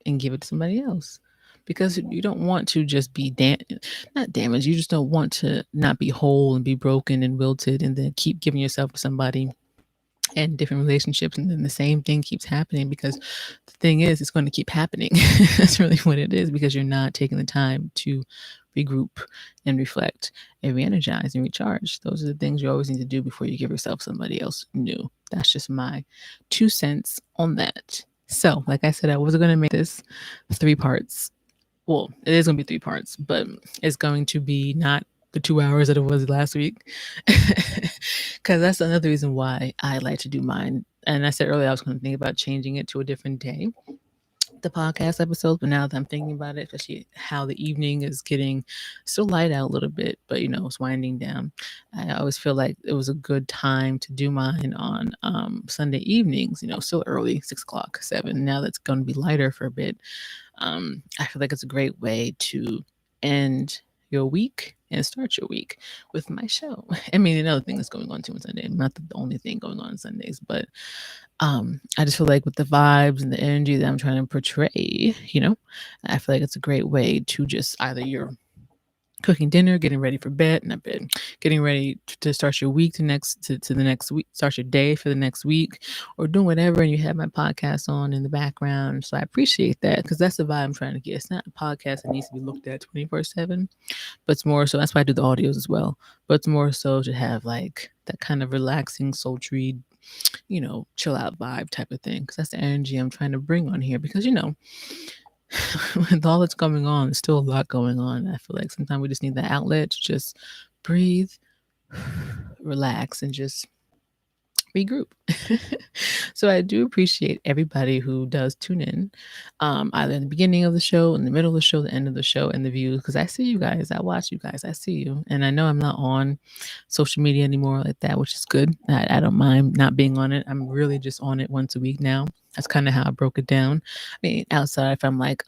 and give it to somebody else, because you don't want to just be not damaged. You just don't want to not be whole and be broken and wilted and then keep giving yourself to somebody and different relationships, and then the same thing keeps happening, because the thing is, it's going to keep happening. That's really what it is, because you're not taking the time to regroup and reflect and re-energize and recharge. Those are the things you always need to do before you give yourself somebody else new. That's just my 2 cents on that. So, like I said, I wasn't going to make this 3 parts. Well, it is going to be 3 parts, but it's going to be not the 2 hours that it was last week. Because that's another reason why I like to do mine. And I said earlier I was going to think about changing it to a different day, the podcast episodes. But now that I'm thinking about it, especially how the evening is getting still light out a little bit, but it's winding down. I always feel like it was a good time to do mine on Sunday evenings, still early, 6 o'clock, 7. Now that's going to be lighter for a bit. I feel like it's a great way to end your week and start your week with my show. I mean, another thing that's going on too on Sunday, not the only thing going on Sundays, but I just feel like with the vibes and the energy that I'm trying to portray, I feel like it's a great way to just either you're cooking dinner, getting ready for bed, not bed, getting ready to start your week to the next week, start your day for the next week, or doing whatever, and you have my podcast on in the background. So I appreciate that, because that's the vibe I'm trying to get. It's not a podcast that needs to be looked at 24/7, but it's more so, that's why I do the audios as well. But it's more so to have like that kind of relaxing, sultry, chill out vibe type of thing, because that's the energy I'm trying to bring on here. Because with all that's going on, there's still a lot going on. I feel like sometimes we just need the outlet to just breathe, relax, and just regroup. So I do appreciate everybody who does tune in, either in the beginning of the show, in the middle of the show, the end of the show, and the views, because I see you guys, I watch you guys, I see you. And I know I'm not on social media anymore like that, which is good. I don't mind not being on it. I'm really just on it once a week now. That's kind of how I broke it down. I mean, outside, if I'm like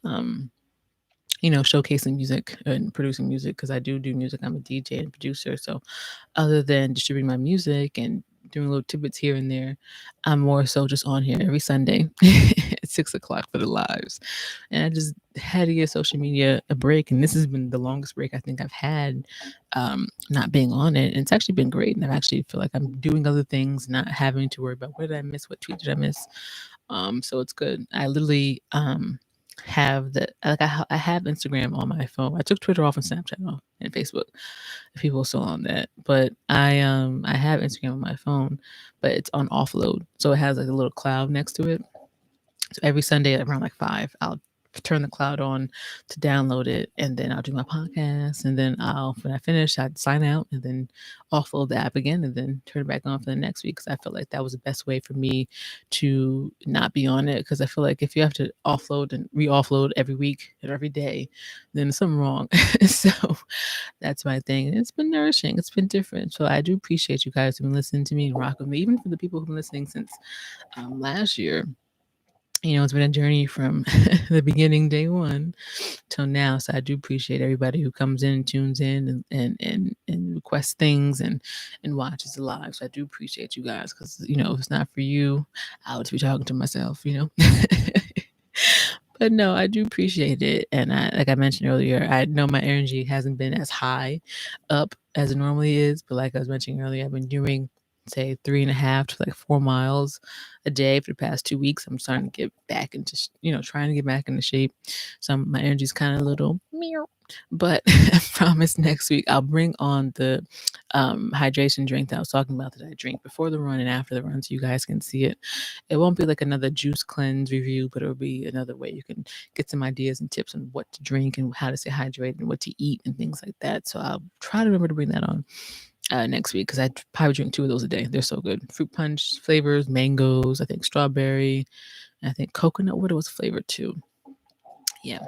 showcasing music and producing music, because I do music. I'm a DJ and producer. So other than distributing my music and doing little tidbits here and there, I'm more so just on here every Sunday at 6 o'clock for the lives. And I just had to give social media a break. And this has been the longest break I think I've had, not being on it. And it's actually been great. And I actually feel like I'm doing other things, not having to worry about what did I miss, what tweet did I miss. So it's good. I literally have I have Instagram on my phone. I took Twitter off and Snapchat off and Facebook, if people are still on that. But I have Instagram on my phone, but it's on offload. So it has like a little cloud next to it. So every Sunday around like 5, I'll turn the cloud on to download it, and then I'll do my podcast, and then when I finish, I'd sign out and then offload the app again, and then turn it back on for the next week, because I felt like that was the best way for me to not be on it, because I feel like if you have to offload and re-offload every week and every day, then there's something wrong. So that's my thing. And it's been nourishing. It's been different. So I do appreciate you guys who've been listening to me and rock with me, even for the people who've been listening since last year. It's been a journey from the beginning, day one, till now. So I do appreciate everybody who comes in, tunes in, and requests things and watches the live. So I do appreciate you guys, because if it's not for you, I would be talking to myself. But no, I do appreciate it. And like I mentioned earlier, I know my energy hasn't been as high up as it normally is. But like I was mentioning earlier, I've been doing, say, 3.5 to like 4 miles a day for the past 2 weeks. I'm starting to get back into, trying to get back into shape. So my energy's kind of a little meow. But I promise next week I'll bring on the hydration drink that I was talking about, that I drink before the run and after the run, so you guys can see it. It won't be like another juice cleanse review, but it'll be another way you can get some ideas and tips on what to drink and how to stay hydrated and what to eat and things like that. So I'll try to remember to bring that on next week, because I probably drink 2 of those a day. They're so good. Fruit punch flavors, mangoes, I think strawberry, and I think coconut water was flavored too. Yeah.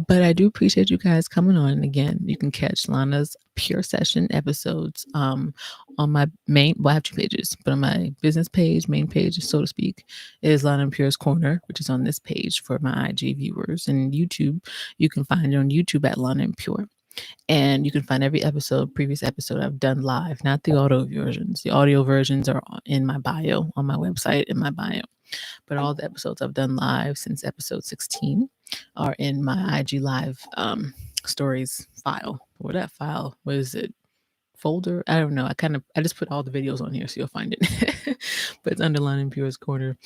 But I do appreciate you guys coming on. And again, you can catch Lana's Pure Session episodes on my I have 2 pages, but on my business page, main page, so to speak, is Lana and Pure's Corner, which is on this page for my IG viewers. And YouTube, you can find it on YouTube at Lana and Pure. And you can find every previous episode I've done live, not the audio versions. The audio versions are in my bio, on my website, in my bio. But all the episodes I've done live since episode 16 are in my IG Live stories file. Or that file, what is it? Folder? I don't know. I just put all the videos on here, so you'll find it. But it's under Lana and Pure's Corner.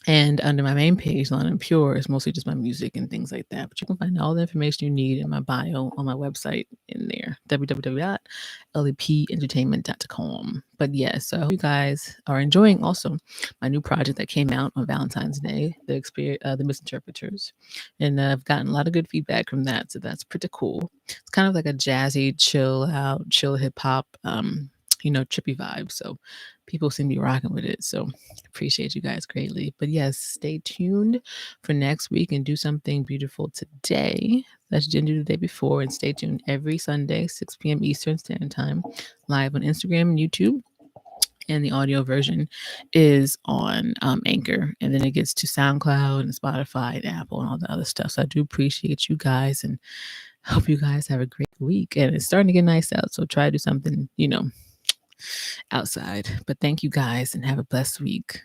And under my main page, Lana and Pure, is mostly just my music and things like that. But you can find all the information you need in my bio on my website in there, www.lepentertainment.com. But yes, so I hope you guys are enjoying also my new project that came out on Valentine's Day, the Misinterpreters. And I've gotten a lot of good feedback from that, so that's pretty cool. It's kind of like a jazzy, chill out, chill hip hop, trippy vibe. So people seem to be rocking with it. So appreciate you guys greatly. But yes, stay tuned for next week and do something beautiful today that you didn't do the day before. And stay tuned every Sunday, 6 p.m. Eastern Standard Time, live on Instagram and YouTube. And the audio version is on Anchor. And then it gets to SoundCloud and Spotify and Apple and all the other stuff. So I do appreciate you guys, and hope you guys have a great week. And it's starting to get nice out, so try to do something, outside. But thank you guys, and have a blessed week.